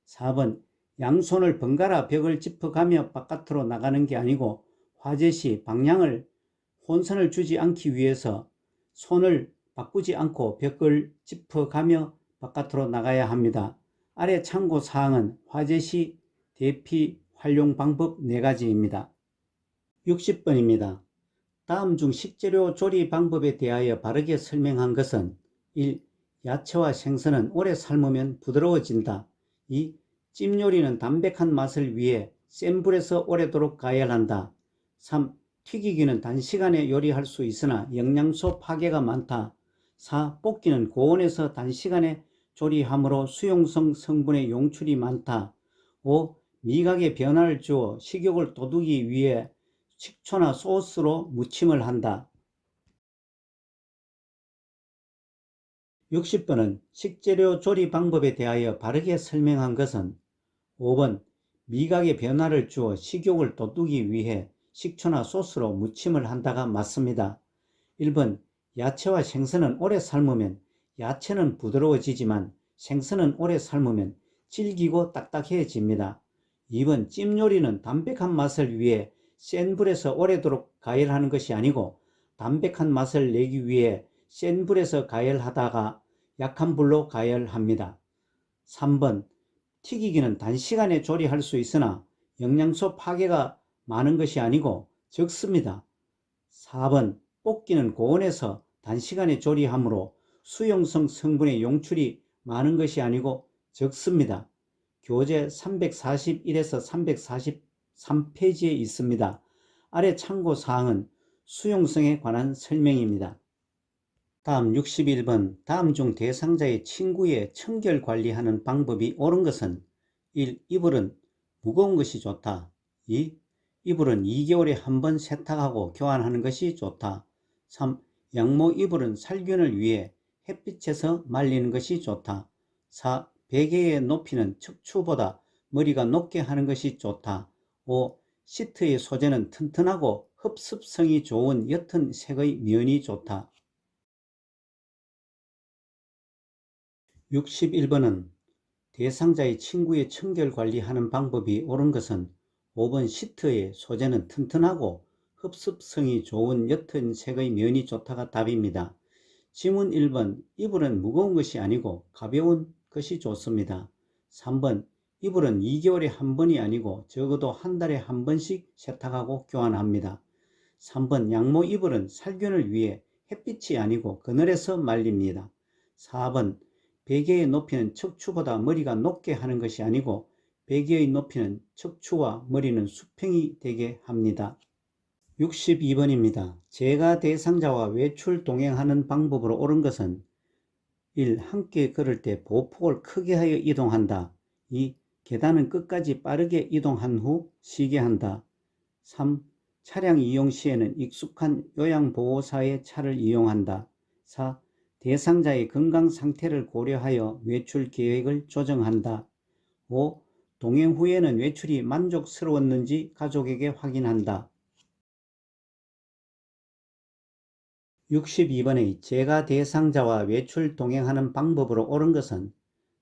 4번 양손을 번갈아 벽을 짚어가며 바깥으로 나가는 게 아니고 화재 시 방향을 혼선을 주지 않기 위해서 손을 바꾸지 않고 벽을 짚어가며 바깥으로 나가야 합니다. 아래 참고사항은 화재 시 대피 활용 방법 4가지입니다. 60번입니다. 다음 중 식재료 조리 방법에 대하여 바르게 설명한 것은 1. 야채와 생선은 오래 삶으면 부드러워진다. 2. 찜 요리는 담백한 맛을 위해 센 불에서 오래도록 가열한다. 3. 튀기기는 단시간에 요리할 수 있으나 영양소 파괴가 많다. 4. 볶기는 고온에서 단시간에 조리하므로 수용성 성분의 용출이 많다. 5. 미각의 변화를 주어 식욕을 돋우기 위해 식초나 소스로 무침을 한다. 60번은 식재료 조리 방법에 대하여 바르게 설명한 것은 5번 미각의 변화를 주어 식욕을 돋우기 위해 식초나 소스로 무침을 한다가 맞습니다. 1번 야채와 생선은 오래 삶으면 야채는 부드러워지지만 생선은 오래 삶으면 질기고 딱딱해집니다. 2번 찜 요리는 담백한 맛을 위해 센 불에서 오래도록 가열하는 것이 아니고 담백한 맛을 내기 위해 센 불에서 가열하다가 약한 불로 가열합니다. 3번 튀기기는 단시간에 조리할 수 있으나 영양소 파괴가 많은 것이 아니고 적습니다. 4번 볶기는 고온에서 단시간에 조리하므로 수용성 성분의 용출이 많은 것이 아니고 적습니다. 교재 341에서 343페이지에 있습니다. 아래 참고사항은 수용성에 관한 설명입니다. 다음 61번 다음 중 대상자의 친구의 청결 관리하는 방법이 옳은 것은 1. 이불은 무거운 것이 좋다. 2. 이불은 2개월에 한 번 세탁하고 교환하는 것이 좋다. 3. 양모 이불은 살균을 위해 햇빛에서 말리는 것이 좋다. 4. 베개의 높이는 척추보다 머리가 높게 하는 것이 좋다. 5. 시트의 소재는 튼튼하고 흡습성이 좋은 옅은 색의 면이 좋다. 61번은 대상자의 친구의 청결 관리하는 방법이 옳은 것은 5번 시트의 소재는 튼튼하고 흡습성이 좋은 옅은 색의 면이 좋다가 답입니다. 지문 1번 이불은 무거운 것이 아니고 가벼운 것이 좋습니다. 3번 이불은 2개월에 한 번이 아니고 적어도 한 달에 한 번씩 세탁하고 교환합니다. 3번 양모 이불은 살균을 위해 햇빛이 아니고 그늘에서 말립니다. 4번 베개의 높이는 척추보다 머리가 높게 하는 것이 아니고 베개의 높이는 척추와 머리는 수평이 되게 합니다. 62번입니다. 제가 대상자와 외출 동행하는 방법으로 옳은 것은 1. 함께 걸을 때 보폭을 크게 하여 이동한다. 2. 계단은 끝까지 빠르게 이동한 후 쉬게 한다. 3. 차량 이용 시에는 익숙한 요양보호사의 차를 이용한다. 4. 대상자의 건강 상태를 고려하여 외출 계획을 조정한다. 5. 동행 후에는 외출이 만족스러웠는지 가족에게 확인한다. 62번의 제가 대상자와 외출 동행하는 방법으로 옳은 것은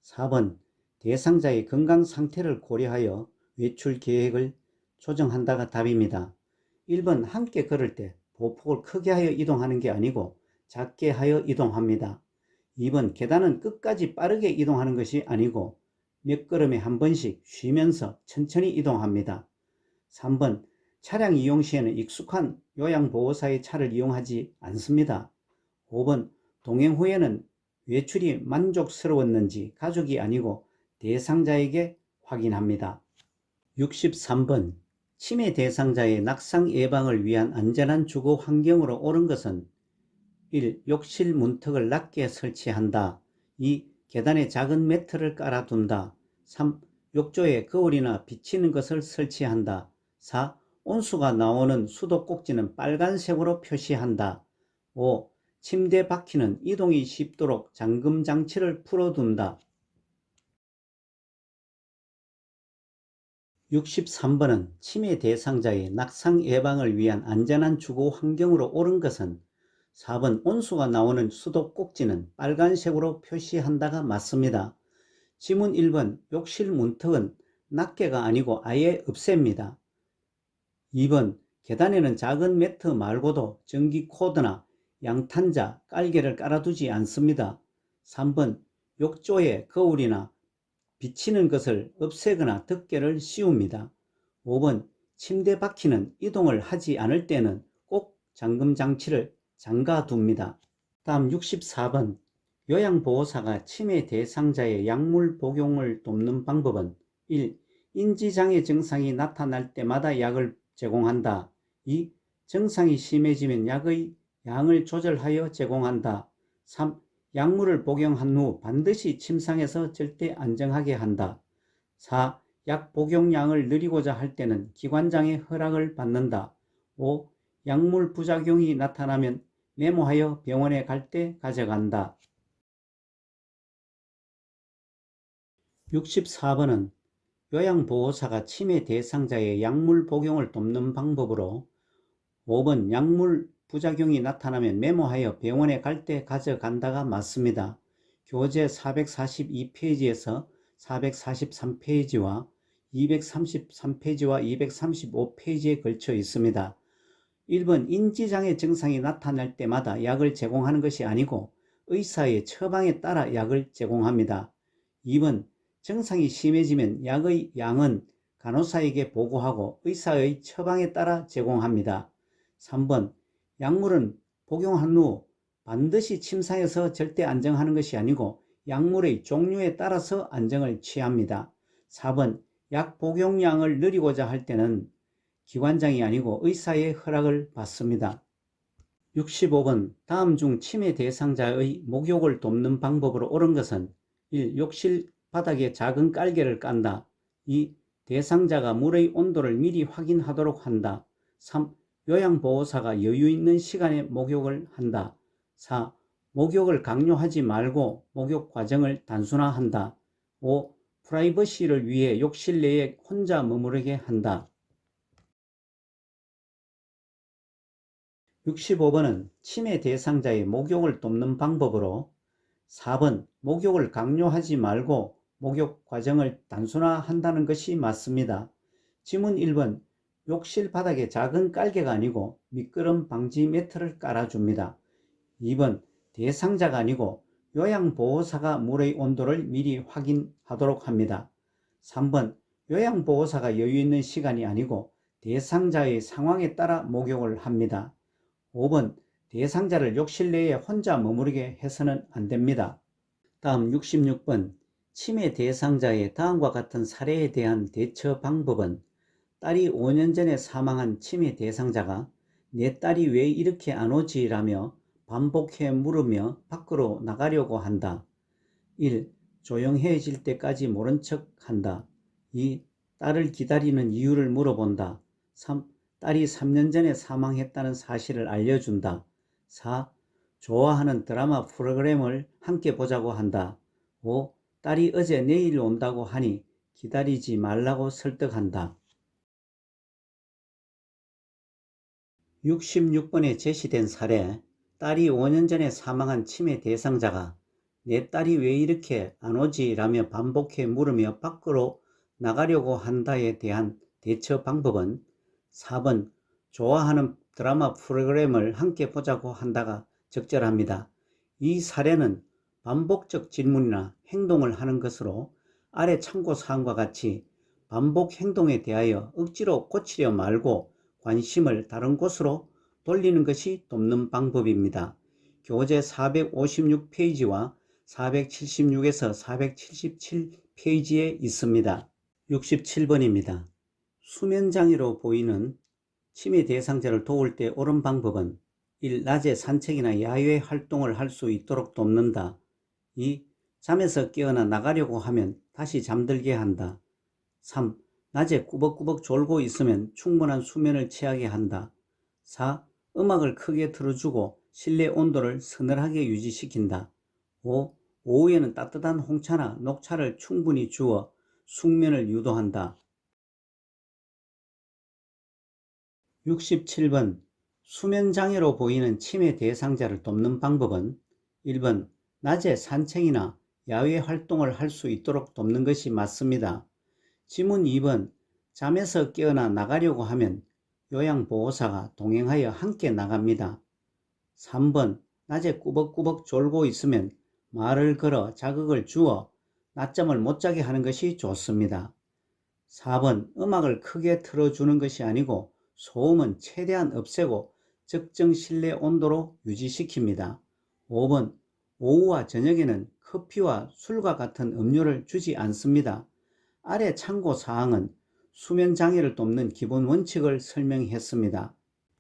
4번 대상자의 건강 상태를 고려하여 외출 계획을 조정한다가 답입니다. 1번 함께 걸을 때 보폭을 크게 하여 이동하는 게 아니고 작게 하여 이동합니다. 2번 계단은 끝까지 빠르게 이동하는 것이 아니고 몇 걸음에 한 번씩 쉬면서 천천히 이동합니다. 3번 차량 이용 시에는 익숙한 요양보호사의 차를 이용하지 않습니다. 5번 동행 후에는 외출이 만족스러웠는지 가족이 아니고 대상자에게 확인합니다. 63번 치매 대상자의 낙상 예방을 위한 안전한 주거 환경으로 옳은 것은 1. 욕실 문턱을 낮게 설치한다. 2. 계단에 작은 매트를 깔아둔다. 3. 욕조에 거울이나 비치는 것을 설치한다. 4. 온수가 나오는 수도 꼭지는 빨간색으로 표시한다. 5. 침대 바퀴는 이동이 쉽도록 잠금 장치를 풀어둔다. 63번은 치매 대상자의 낙상 예방을 위한 안전한 주거 환경으로 옳은 것은 4번 온수가 나오는 수도 꼭지는 빨간색으로 표시한다가 맞습니다. 지문 1번 욕실 문턱은 낱개가 아니고 아예 없앱니다. 2번 계단에는 작은 매트 말고도 전기 코드나 양탄자, 깔개를 깔아두지 않습니다. 3번 욕조에 거울이나 비치는 것을 없애거나 덮개를 씌웁니다. 5번 침대 바퀴는 이동을 하지 않을 때는 꼭 잠금 장치를 잠가 둡니다. 다음 64번 요양보호사가 치매 대상자의 약물 복용을 돕는 방법은 1. 인지장애 증상이 나타날 때마다 약을 제공한다. 2. 증상이 심해지면 약의 양을 조절하여 제공한다. 3. 약물을 복용한 후 반드시 침상에서 절대 안정하게 한다. 4. 약 복용량을 늘리고자 할 때는 기관장의 허락을 받는다. 5. 약물 부작용이 나타나면 메모하여 병원에 갈 때 가져간다. 64번은 요양보호사가 치매 대상자의 약물 복용을 돕는 방법으로 5번 약물 부작용이 나타나면 메모하여 병원에 갈 때 가져간다가 맞습니다. 교재 442페이지에서 443페이지와 233페이지와 235페이지에 걸쳐 있습니다. 1번 인지장애 증상이 나타날 때마다 약을 제공하는 것이 아니고 의사의 처방에 따라 약을 제공합니다. 2번 증상이 심해지면 약의 양은 간호사에게 보고하고 의사의 처방에 따라 제공합니다. 3번 약물은 복용한 후 반드시 침상에서 절대 안정하는 것이 아니고 약물의 종류에 따라서 안정을 취합니다. 4번 약 복용량을 늘리고자 할 때는 기관장이 아니고 의사의 허락을 받습니다. 65번 다음 중 치매 대상자의 목욕을 돕는 방법으로 옳은 것은 1. 욕실 바닥에 작은 깔개를 깐다. 2. 대상자가 물의 온도를 미리 확인하도록 한다. 3. 요양보호사가 여유있는 시간에 목욕을 한다. 4. 목욕을 강요하지 말고 목욕 과정을 단순화한다. 5. 프라이버시를 위해 욕실 내에 혼자 머무르게 한다. 65번은 치매 대상자의 목욕을 돕는 방법으로 4번 목욕을 강요하지 말고 목욕 과정을 단순화한다는 것이 맞습니다. 지문 1번 욕실 바닥에 작은 깔개가 아니고 미끄럼 방지 매트를 깔아줍니다. 2번 대상자가 아니고 요양보호사가 물의 온도를 미리 확인하도록 합니다. 3번 요양보호사가 여유있는 시간이 아니고 대상자의 상황에 따라 목욕을 합니다. 5번 대상자를 욕실 내에 혼자 머무르게 해서는 안됩니다. 다음 66번 치매 대상자의 다음과 같은 사례에 대한 대처 방법은 딸이 5년 전에 사망한 치매 대상자가 내 딸이 왜 이렇게 안 오지? 라며 반복해 물으며 밖으로 나가려고 한다. 1. 조용해질 때까지 모른 척 한다. 2. 딸을 기다리는 이유를 물어본다. 3. 딸이 3년 전에 사망했다는 사실을 알려준다. 4. 좋아하는 드라마 프로그램을 함께 보자고 한다. 5. 딸이 어제 내일 온다고 하니 기다리지 말라고 설득한다. 66번에 제시된 사례, 딸이 5년 전에 사망한 치매 대상자가 내 딸이 왜 이렇게 안 오지? 라며 반복해 물으며 밖으로 나가려고 한다에 대한 대처 방법은 4번 좋아하는 드라마 프로그램을 함께 보자고 한다가 적절합니다. 이 사례는 반복적 질문이나 행동을 하는 것으로 아래 참고사항과 같이 반복 행동에 대하여 억지로 고치려 말고 관심을 다른 곳으로 돌리는 것이 돕는 방법입니다. 교재 456페이지와 476에서 477페이지에 있습니다. 67번입니다. 수면장애로 보이는 치매 대상자를 도울 때 옳은 방법은 1. 낮에 산책이나 야외 활동을 할 수 있도록 돕는다. 2. 잠에서 깨어나 나가려고 하면 다시 잠들게 한다. 3. 낮에 꾸벅꾸벅 졸고 있으면 충분한 수면을 취하게 한다. 4. 음악을 크게 틀어주고 실내 온도를 서늘하게 유지시킨다. 5. 오후에는 따뜻한 홍차나 녹차를 충분히 주어 숙면을 유도한다. 67번 수면장애로 보이는 치매 대상자를 돕는 방법은 1번 낮에 산책이나 야외 활동을 할 수 있도록 돕는 것이 맞습니다. 지문 2번 잠에서 깨어나 나가려고 하면 요양보호사가 동행하여 함께 나갑니다. 3번 낮에 꾸벅꾸벅 졸고 있으면 말을 걸어 자극을 주어 낮잠을 못 자게 하는 것이 좋습니다. 4번 음악을 크게 틀어주는 것이 아니고 소음은 최대한 없애고 적정 실내 온도로 유지시킵니다. 5번 오후와 저녁에는 커피와 술과 같은 음료를 주지 않습니다. 아래 참고사항은 수면장애를 돕는 기본 원칙을 설명했습니다.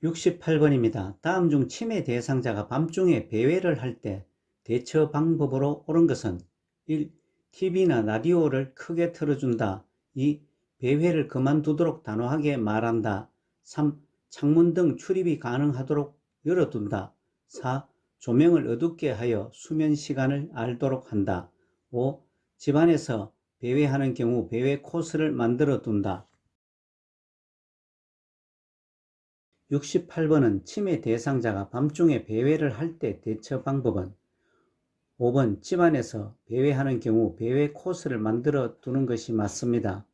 68번입니다. 다음 중 치매 대상자가 밤중에 배회를 할 때 대처 방법으로 옳은 것은 1. TV나 라디오를 크게 틀어준다. 2. 배회를 그만두도록 단호하게 말한다. 3. 창문 등 출입이 가능하도록 열어둔다. 4. 조명을 어둡게 하여 수면 시간을 알도록 한다. 5. 집안에서 배회하는 경우 배회 코스를 만들어 둔다. 68번은 치매 대상자가 밤중에 배회를 할 때 대처 방법은 5번 집안에서 배회하는 경우 배회 코스를 만들어 두는 것이 맞습니다.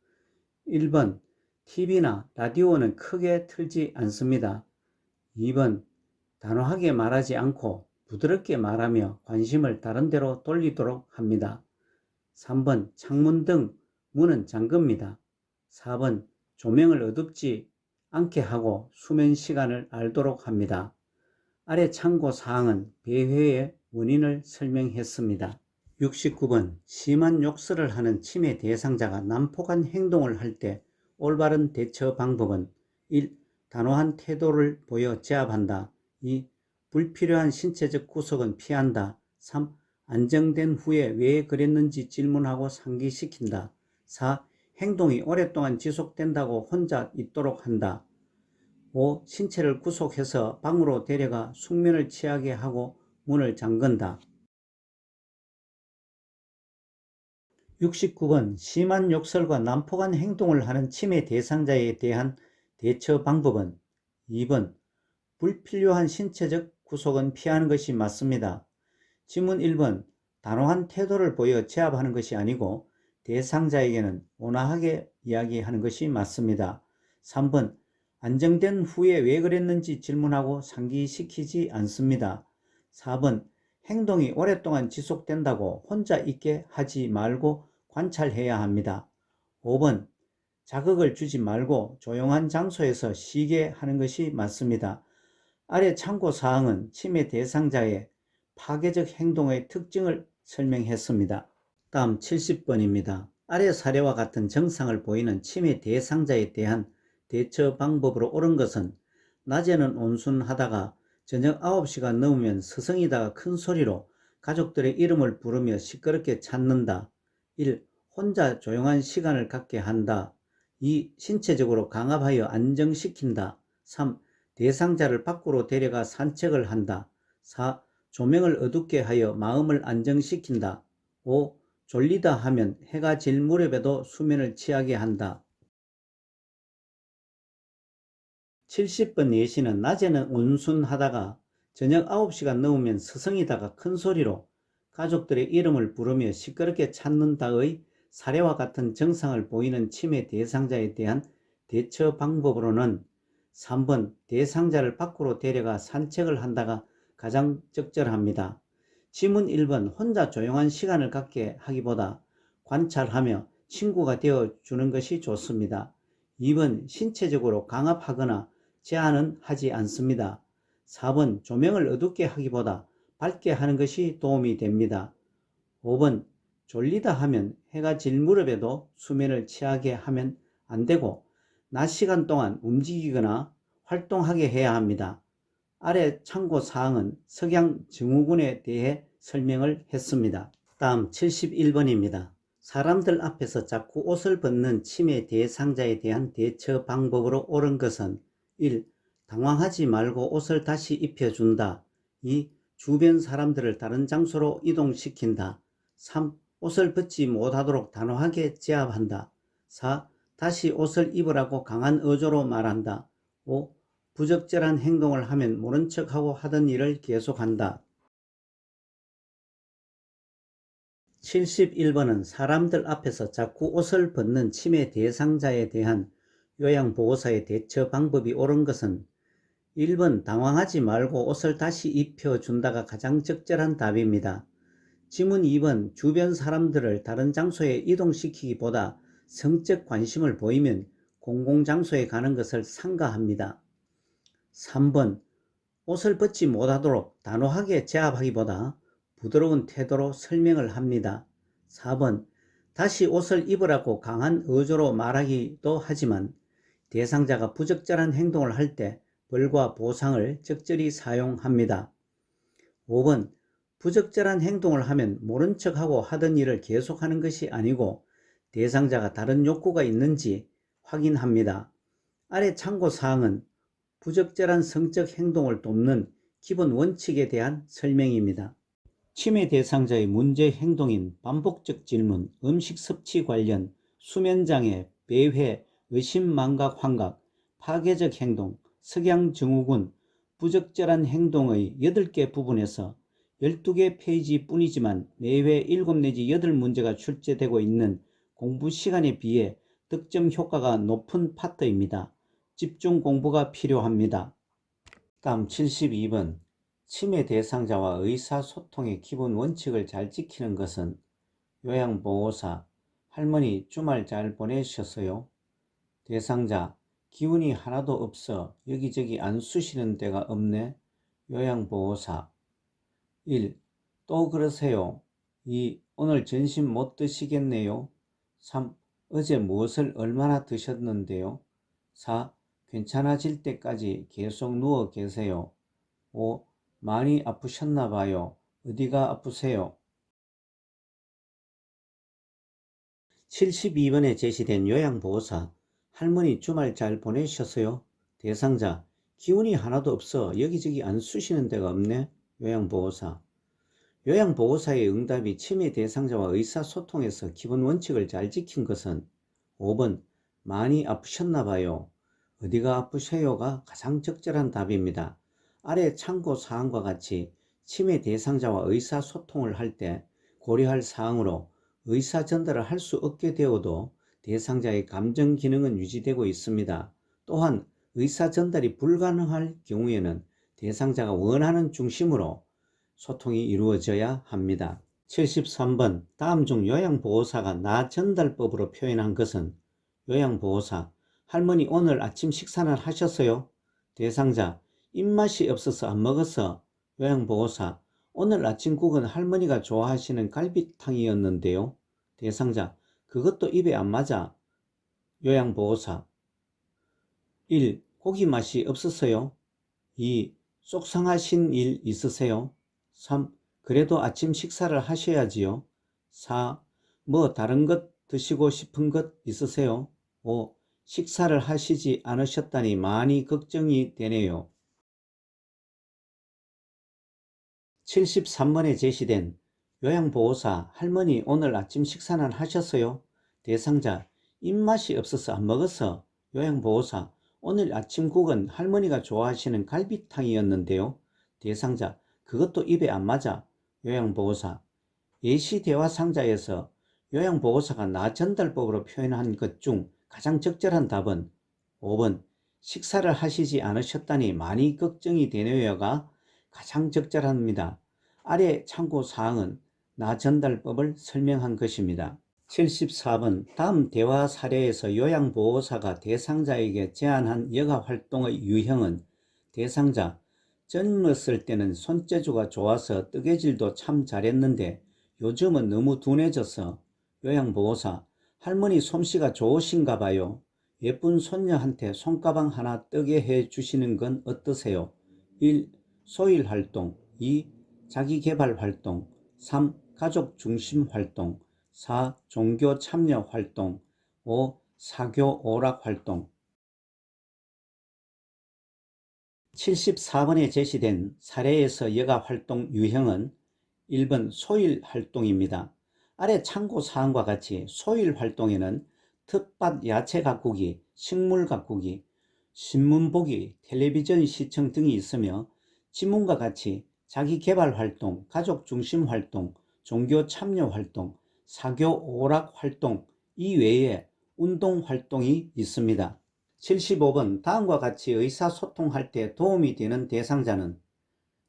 1번 TV나 라디오는 크게 틀지 않습니다. 2번 단호하게 말하지 않고 부드럽게 말하며 관심을 다른 데로 돌리도록 합니다. 3번 창문 등 문은 잠깁니다. 4번 조명을 어둡지 않게 하고 수면 시간을 알도록 합니다. 아래 참고사항은 배회의 원인을 설명했습니다. 69번 심한 욕설을 하는 치매 대상자가 난폭한 행동을 할 때 올바른 대처 방법은 1. 단호한 태도를 보여 제압한다. 2. 불필요한 신체적 구속은 피한다. 3. 안정된 후에 왜 그랬는지 질문하고 상기시킨다. 4. 행동이 오랫동안 지속된다고 혼자 있도록 한다. 5. 신체를 구속해서 방으로 데려가 숙면을 취하게 하고 문을 잠근다. 69번 심한 욕설과 난폭한 행동을 하는 치매 대상자에 대한 대처 방법은 2번 불필요한 신체적 구속은 피하는 것이 맞습니다. 지문 1번 단호한 태도를 보여 제압하는 것이 아니고 대상자에게는 온화하게 이야기하는 것이 맞습니다. 3번 안정된 후에 왜 그랬는지 질문하고 상기시키지 않습니다. 4번 행동이 오랫동안 지속된다고 혼자 있게 하지 말고 관찰해야 합니다. 5번 자극을 주지 말고 조용한 장소에서 쉬게 하는 것이 맞습니다. 아래 참고사항은 치매 대상자의 파괴적 행동의 특징을 설명했습니다. 다음 70번입니다. 아래 사례와 같은 증상을 보이는 치매 대상자에 대한 대처 방법으로 옳은 것은 낮에는 온순하다가 저녁 9시가 넘으면 스성이다가 큰 소리로 가족들의 이름을 부르며 시끄럽게 찾는다. 1. 혼자 조용한 시간을 갖게 한다. 2. 신체적으로 강압하여 안정시킨다. 3. 대상자를 밖으로 데려가 산책을 한다. 4. 조명을 어둡게 하여 마음을 안정시킨다. 5. 졸리다 하면 해가 질 무렵에도 수면을 취하게 한다. 70번 예시는 낮에는 온순하다가 저녁 9시가 넘으면 스성이다가 큰 소리로 가족들의 이름을 부르며 시끄럽게 찾는다의 사례와 같은 증상을 보이는 치매 대상자에 대한 대처 방법으로는 3번 대상자를 밖으로 데려가 산책을 한다가 가장 적절합니다. 지문 1번 혼자 조용한 시간을 갖게 하기보다 관찰하며 친구가 되어주는 것이 좋습니다. 2번 신체적으로 강압하거나 제한은 하지 않습니다. 4번 조명을 어둡게 하기보다 밝게 하는 것이 도움이 됩니다. 5번 졸리다 하면 해가 질 무렵에도 수면을 취하게 하면 안 되고 낮 시간 동안 움직이거나 활동하게 해야 합니다. 아래 참고사항은 석양 증후군에 대해 설명을 했습니다. 다음 71번입니다. 사람들 앞에서 자꾸 옷을 벗는 치매 대상자에 대한 대처 방법으로 옳은 것은 1. 당황하지 말고 옷을 다시 입혀준다. 2. 주변 사람들을 다른 장소로 이동시킨다. 3. 옷을 벗지 못하도록 단호하게 제압한다. 4. 다시 옷을 입으라고 강한 어조로 말한다. 5. 부적절한 행동을 하면 모른 척하고 하던 일을 계속한다. 71번은 사람들 앞에서 자꾸 옷을 벗는 치매 대상자에 대한 요양보호사의 대처 방법이 옳은 것은 1번 당황하지 말고 옷을 다시 입혀준다가 가장 적절한 답입니다. 지문 2번 주변 사람들을 다른 장소에 이동시키기보다 성적 관심을 보이면 공공장소에 가는 것을 삼가합니다. 3번 옷을 벗지 못하도록 단호하게 제압하기보다 부드러운 태도로 설명을 합니다. 4번 다시 옷을 입으라고 강한 어조로 말하기도 하지만 대상자가 부적절한 행동을 할 때 벌과 보상을 적절히 사용합니다. 5번 부적절한 행동을 하면 모른 척하고 하던 일을 계속하는 것이 아니고 대상자가 다른 욕구가 있는지 확인합니다. 아래 참고사항은 부적절한 성적 행동을 돕는 기본 원칙에 대한 설명입니다. 치매 대상자의 문제 행동인 반복적 질문, 음식 섭취 관련, 수면장애, 배회, 의심망각 환각, 파괴적 행동, 석양증후군, 부적절한 행동의 8개 부분에서 12개 페이지 뿐이지만 매회 7 내지 8문제가 출제되고 있는 공부 시간에 비해 득점 효과가 높은 파트입니다. 집중 공부가 필요합니다. 다음 72번 치매 대상자와 의사소통의 기본 원칙을 잘 지키는 것은 요양보호사 할머니 주말 잘 보내셨어요? 대상자 기운이 하나도 없어 여기저기 안 쑤시는 데가 없네. 요양보호사 1. 또 그러세요. 2. 오늘 점심 못 드시겠네요. 3. 어제 무엇을 얼마나 드셨는데요. 4. 괜찮아질 때까지 계속 누워 계세요. 5. 많이 아프셨나 봐요. 어디가 아프세요? 72번에 제시된 요양보호사 할머니 주말 잘 보내셨어요? 대상자 기운이 하나도 없어 여기저기 안 쑤시는 데가 없네. 요양보호사 요양보호사의 응답이 치매 대상자와 의사소통에서 기본 원칙을 잘 지킨 것은 5번 많이 아프셨나 봐요. 어디가 아프세요가 가장 적절한 답입니다. 아래 참고 사항과 같이 치매 대상자와 의사소통을 할 때 고려할 사항으로 의사 전달을 할 수 없게 되어도 대상자의 감정 기능은 유지되고 있습니다. 또한 의사 전달이 불가능할 경우에는 대상자가 원하는 중심으로 소통이 이루어져야 합니다. 73번 다음 중 요양보호사가 나 전달법으로 표현한 것은 요양보호사 할머니 오늘 아침 식사는 하셨어요? 대상자 입맛이 없어서 안 먹었어. 요양보호사 오늘 아침국은 할머니가 좋아하시는 갈비탕이었는데요. 대상자 그것도 입에 안 맞아. 요양보호사 1. 고기 맛이 없었어요. 2. 속상하신 일 있으세요? 3. 그래도 아침 식사를 하셔야지요. 4. 뭐 다른 것 드시고 싶은 것 있으세요? 5. 식사를 하시지 않으셨다니 많이 걱정이 되네요. 73번에 제시된 요양보호사 할머니 오늘 아침 식사는 하셨어요? 대상자 입맛이 없어서 안 먹었어. 요양보호사 오늘 아침국은 할머니가 좋아하시는 갈비탕이었는데요. 대상자 그것도 입에 안 맞아. 요양보호사 예시대화 상자에서 요양보호사가 나 전달법으로 표현한 것 중 가장 적절한 답은 5번 식사를 하시지 않으셨다니 많이 걱정이 되네요가 가장 적절합니다. 아래 참고사항은 나 전달법을 설명한 것입니다. 74번 다음 대화 사례에서 요양보호사가 대상자에게 제안한 여가활동의 유형은 대상자 젊었을 때는 손재주가 좋아서 뜨개질도 참 잘했는데 요즘은 너무 둔해져서. 요양보호사 할머니 솜씨가 좋으신가 봐요. 예쁜 손녀한테 손가방 하나 뜨게 해 주시는 건 어떠세요? 1. 소일활동 2. 자기개발활동 3. 가족중심활동 4. 종교 참여활동 5. 사교 오락활동 74번에 제시된 사례에서 여가활동 유형은 1번 소일활동입니다. 아래 참고사항과 같이 소일활동에는 텃밭 야채 가꾸기, 식물 가꾸기, 신문 보기, 텔레비전 시청 등이 있으며 지문과 같이 자기개발활동, 가족중심활동, 종교 참여활동, 사교 오락활동 이외에 운동활동이 있습니다. 75번 다음과 같이 의사소통할 때 도움이 되는 대상자는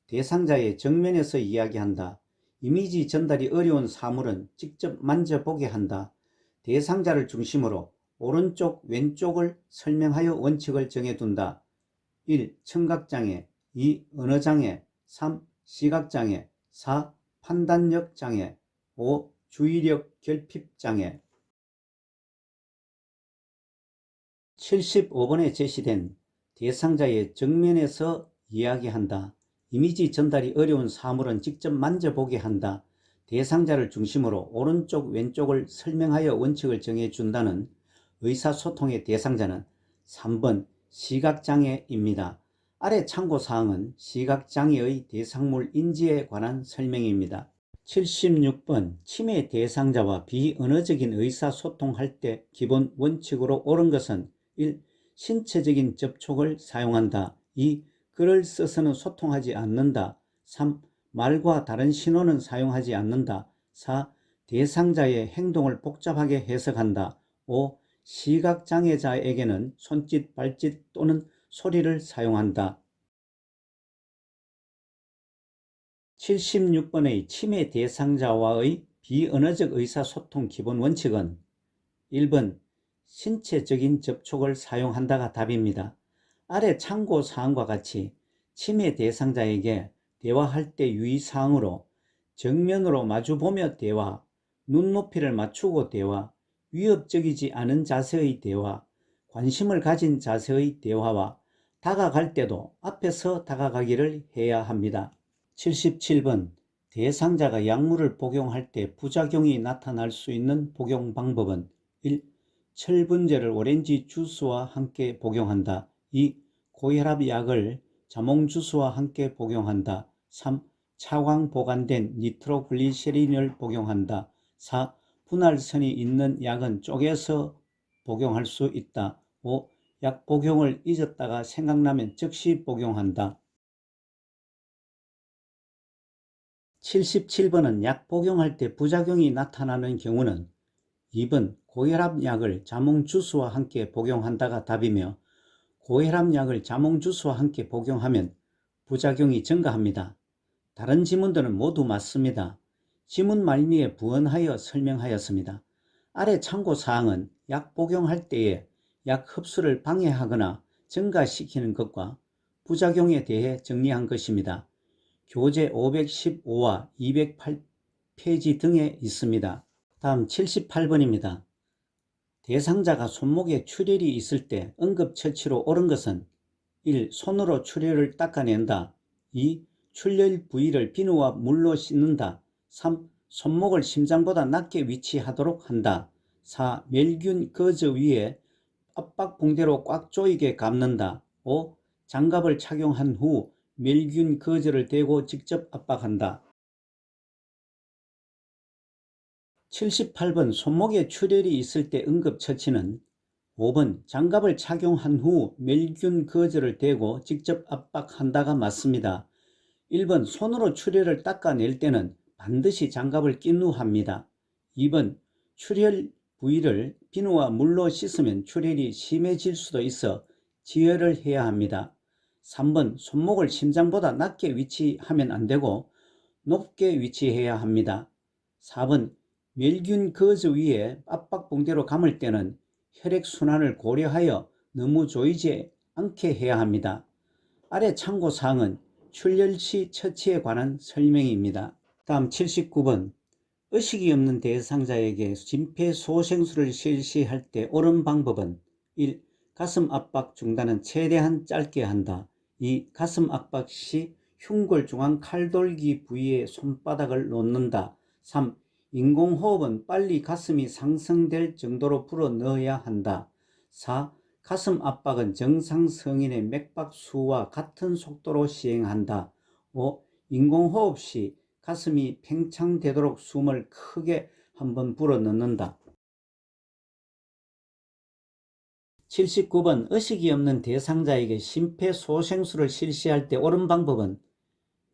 대상자의 정면에서 이야기한다. 이미지 전달이 어려운 사물은 직접 만져보게 한다. 대상자를 중심으로 오른쪽 왼쪽을 설명하여 원칙을 정해둔다. 1. 청각장애 2. 언어장애 3. 시각장애 4. 판단력 장애 5. 주의력 결핍장애 75번에 제시된 대상자의 정면에서 이야기한다. 이미지 전달이 어려운 사물은 직접 만져보게 한다. 대상자를 중심으로 오른쪽 왼쪽을 설명하여 원칙을 정해준다는 의사소통의 대상자는 3번 시각장애입니다. 아래 참고사항은 시각장애의 대상물 인지에 관한 설명입니다. 76번 치매 대상자와 비언어적인 의사소통할 때 기본 원칙으로 옳은 것은 1. 신체적인 접촉을 사용한다. 2. 글을 써서는 소통하지 않는다. 3. 말과 다른 신호는 사용하지 않는다. 4. 대상자의 행동을 복잡하게 해석한다. 5. 시각장애자에게는 손짓, 발짓 또는 소리를 사용한다. 76번의 치매 대상자와의 비언어적 의사소통 기본 원칙은 1번 신체적인 접촉을 사용한다가 답입니다. 아래 참고사항과 같이 치매 대상자에게 대화할 때 유의사항으로 정면으로 마주보며 대화, 눈높이를 맞추고 대화, 위협적이지 않은 자세의 대화, 관심을 가진 자세의 대화와 다가갈 때도 앞에서 다가가기를 해야 합니다. 77번 대상자가 약물을 복용할 때 부작용이 나타날 수 있는 복용 방법은 1. 철분제를 오렌지 주스와 함께 복용한다. 2. 고혈압 약을 자몽 주스와 함께 복용한다. 3. 차광 보관된 니트로글리세린을 복용한다. 4. 분할선이 있는 약은 쪼개서 복용할 수 있다. 5. 약 복용을 잊었다가 생각나면 즉시 복용한다. 77번은 약 복용할 때 부작용이 나타나는 경우는 2번 고혈압 약을 자몽 주스와 함께 복용한다가 답이며 고혈압 약을 자몽 주스와 함께 복용하면 부작용이 증가합니다. 다른 지문들은 모두 맞습니다. 지문 말미에 부언하여 설명하였습니다. 아래 참고사항은 약 복용할 때에 약 흡수를 방해하거나 증가시키는 것과 부작용에 대해 정리한 것입니다. 교재 515와 208페이지 등에 있습니다. 다음 78번입니다. 대상자가 손목에 출혈이 있을 때 응급처치로 옳은 것은 1. 손으로 출혈을 닦아낸다. 2. 출혈 부위를 비누와 물로 씻는다. 3. 손목을 심장보다 낮게 위치하도록 한다. 4. 멸균 거즈 위에 압박붕대로 꽉 조이게 감는다. 5. 장갑을 착용한 후 멸균 거즈를 대고 직접 압박한다. 78번 손목에 출혈이 있을 때 응급처치는 5번 장갑을 착용한 후 멸균 거즈를 대고 직접 압박한다가 맞습니다. 1번 손으로 출혈을 닦아낼 때는 반드시 장갑을 낀 후 합니다. 2번 출혈 부위를 비누와 물로 씻으면 출혈이 심해질 수도 있어 지혈을 해야 합니다. 3번 손목을 심장보다 낮게 위치하면 안되고 높게 위치해야 합니다. 4번 멸균 거즈 위에 압박붕대로 감을 때는 혈액순환을 고려하여 너무 조이지 않게 해야 합니다. 아래 참고사항은 출혈 시 처치에 관한 설명입니다. 다음 79번 의식이 없는 대상자에게 심폐소생술을 실시할 때 옳은 방법은 1. 가슴 압박 중단은 최대한 짧게 한다. 2. 가슴 압박 시 흉골 중앙 칼돌기 부위에 손바닥을 놓는다. 3. 인공호흡은 빨리 가슴이 상승될 정도로 불어 넣어야 한다. 4. 가슴 압박은 정상 성인의 맥박수와 같은 속도로 시행한다. 5. 인공호흡 시 가슴이 팽창되도록 숨을 크게 한번 불어 넣는다. 79번 의식이 없는 대상자에게 심폐소생술을 실시할 때 옳은 방법은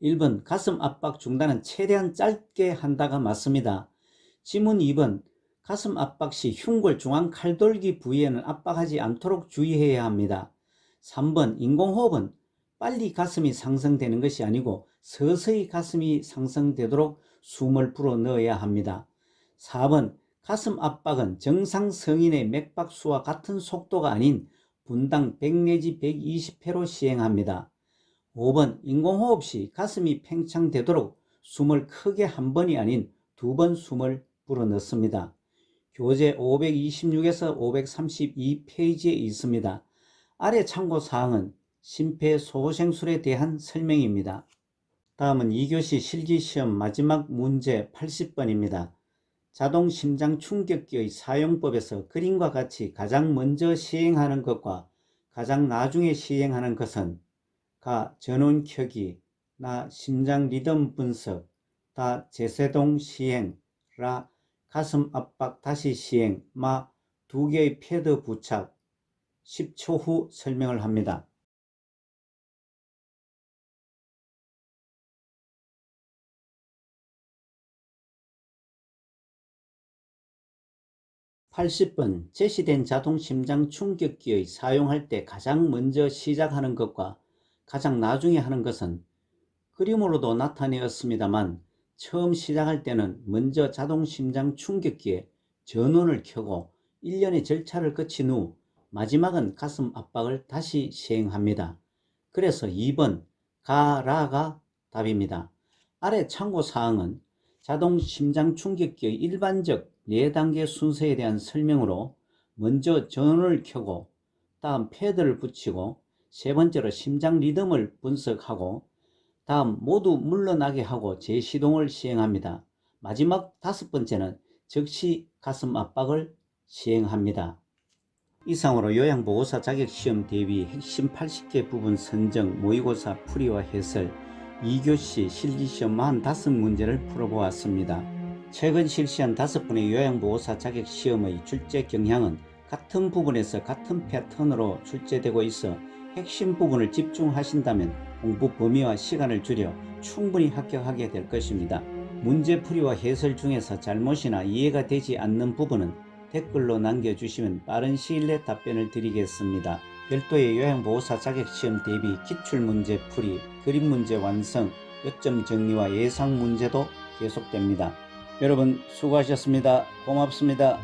1번 가슴 압박 중단은 최대한 짧게 한다가 맞습니다. 지문 2번 가슴 압박 시 흉골 중앙 칼돌기 부위에는 압박하지 않도록 주의해야 합니다. 3번 인공호흡은 빨리 가슴이 상승되는 것이 아니고 서서히 가슴이 상승되도록 숨을 불어 넣어야 합니다. 4번 가슴 압박은 정상 성인의 맥박수와 같은 속도가 아닌 분당 100 내지 120회로 시행합니다. 5번 인공호흡 시 가슴이 팽창되도록 숨을 크게 한 번이 아닌 두 번 숨을 불어넣습니다. 교재 526에서 532페이지에 있습니다. 아래 참고사항은 심폐소생술에 대한 설명입니다. 다음은 2교시 실기시험 마지막 문제 80번입니다. 자동심장충격기의 사용법에서 그림과 같이 가장 먼저 시행하는 것과 가장 나중에 시행하는 것은 가. 전원 켜기, 나. 심장 리듬 분석, 다. 제세동 시행, 라. 가슴 압박 다시 시행, 마. 두 개의 패드 부착. 10초 후 설명을 합니다. (80번) 제시된 자동심장충격기의 사용할 때 가장 먼저 시작하는 것과 가장 나중에 하는 것은 그림으로도 나타내었습니다만 처음 시작할 때는 먼저 자동심장충격기에 전원을 켜고 일련의 절차를 거친 후 마지막은 가슴 압박을 다시 시행합니다. 그래서 2번 가라가 답입니다. 아래 참고사항은 자동심장충격기의 일반적 4단계 순서에 대한 설명으로 먼저 전원을 켜고 다음 패드를 붙이고 세 번째로 심장 리듬을 분석하고 다음 모두 물러나게 하고 재시동을 시행합니다. 마지막 5번째는 즉시 가슴 압박을 시행합니다. 이상으로 요양보호사 자격시험 대비 핵심 80개 부분 선정, 모의고사 풀이와 해설, 2교시 실기시험 45문제를 풀어보았습니다. 최근 실시한 5번의 요양보호사 자격시험의 출제 경향은 같은 부분에서 같은 패턴으로 출제되고 있어 핵심 부분을 집중하신다면 공부 범위와 시간을 줄여 충분히 합격하게 될 것입니다. 문제풀이와 해설 중에서 잘못이나 이해가 되지 않는 부분은 댓글로 남겨주시면 빠른 시일 내 답변을 드리겠습니다. 별도의 요양보호사 자격시험 대비 기출문제 풀이, 그림문제 완성, 요점 정리와 예상 문제도 계속됩니다. 여러분 수고하셨습니다. 고맙습니다.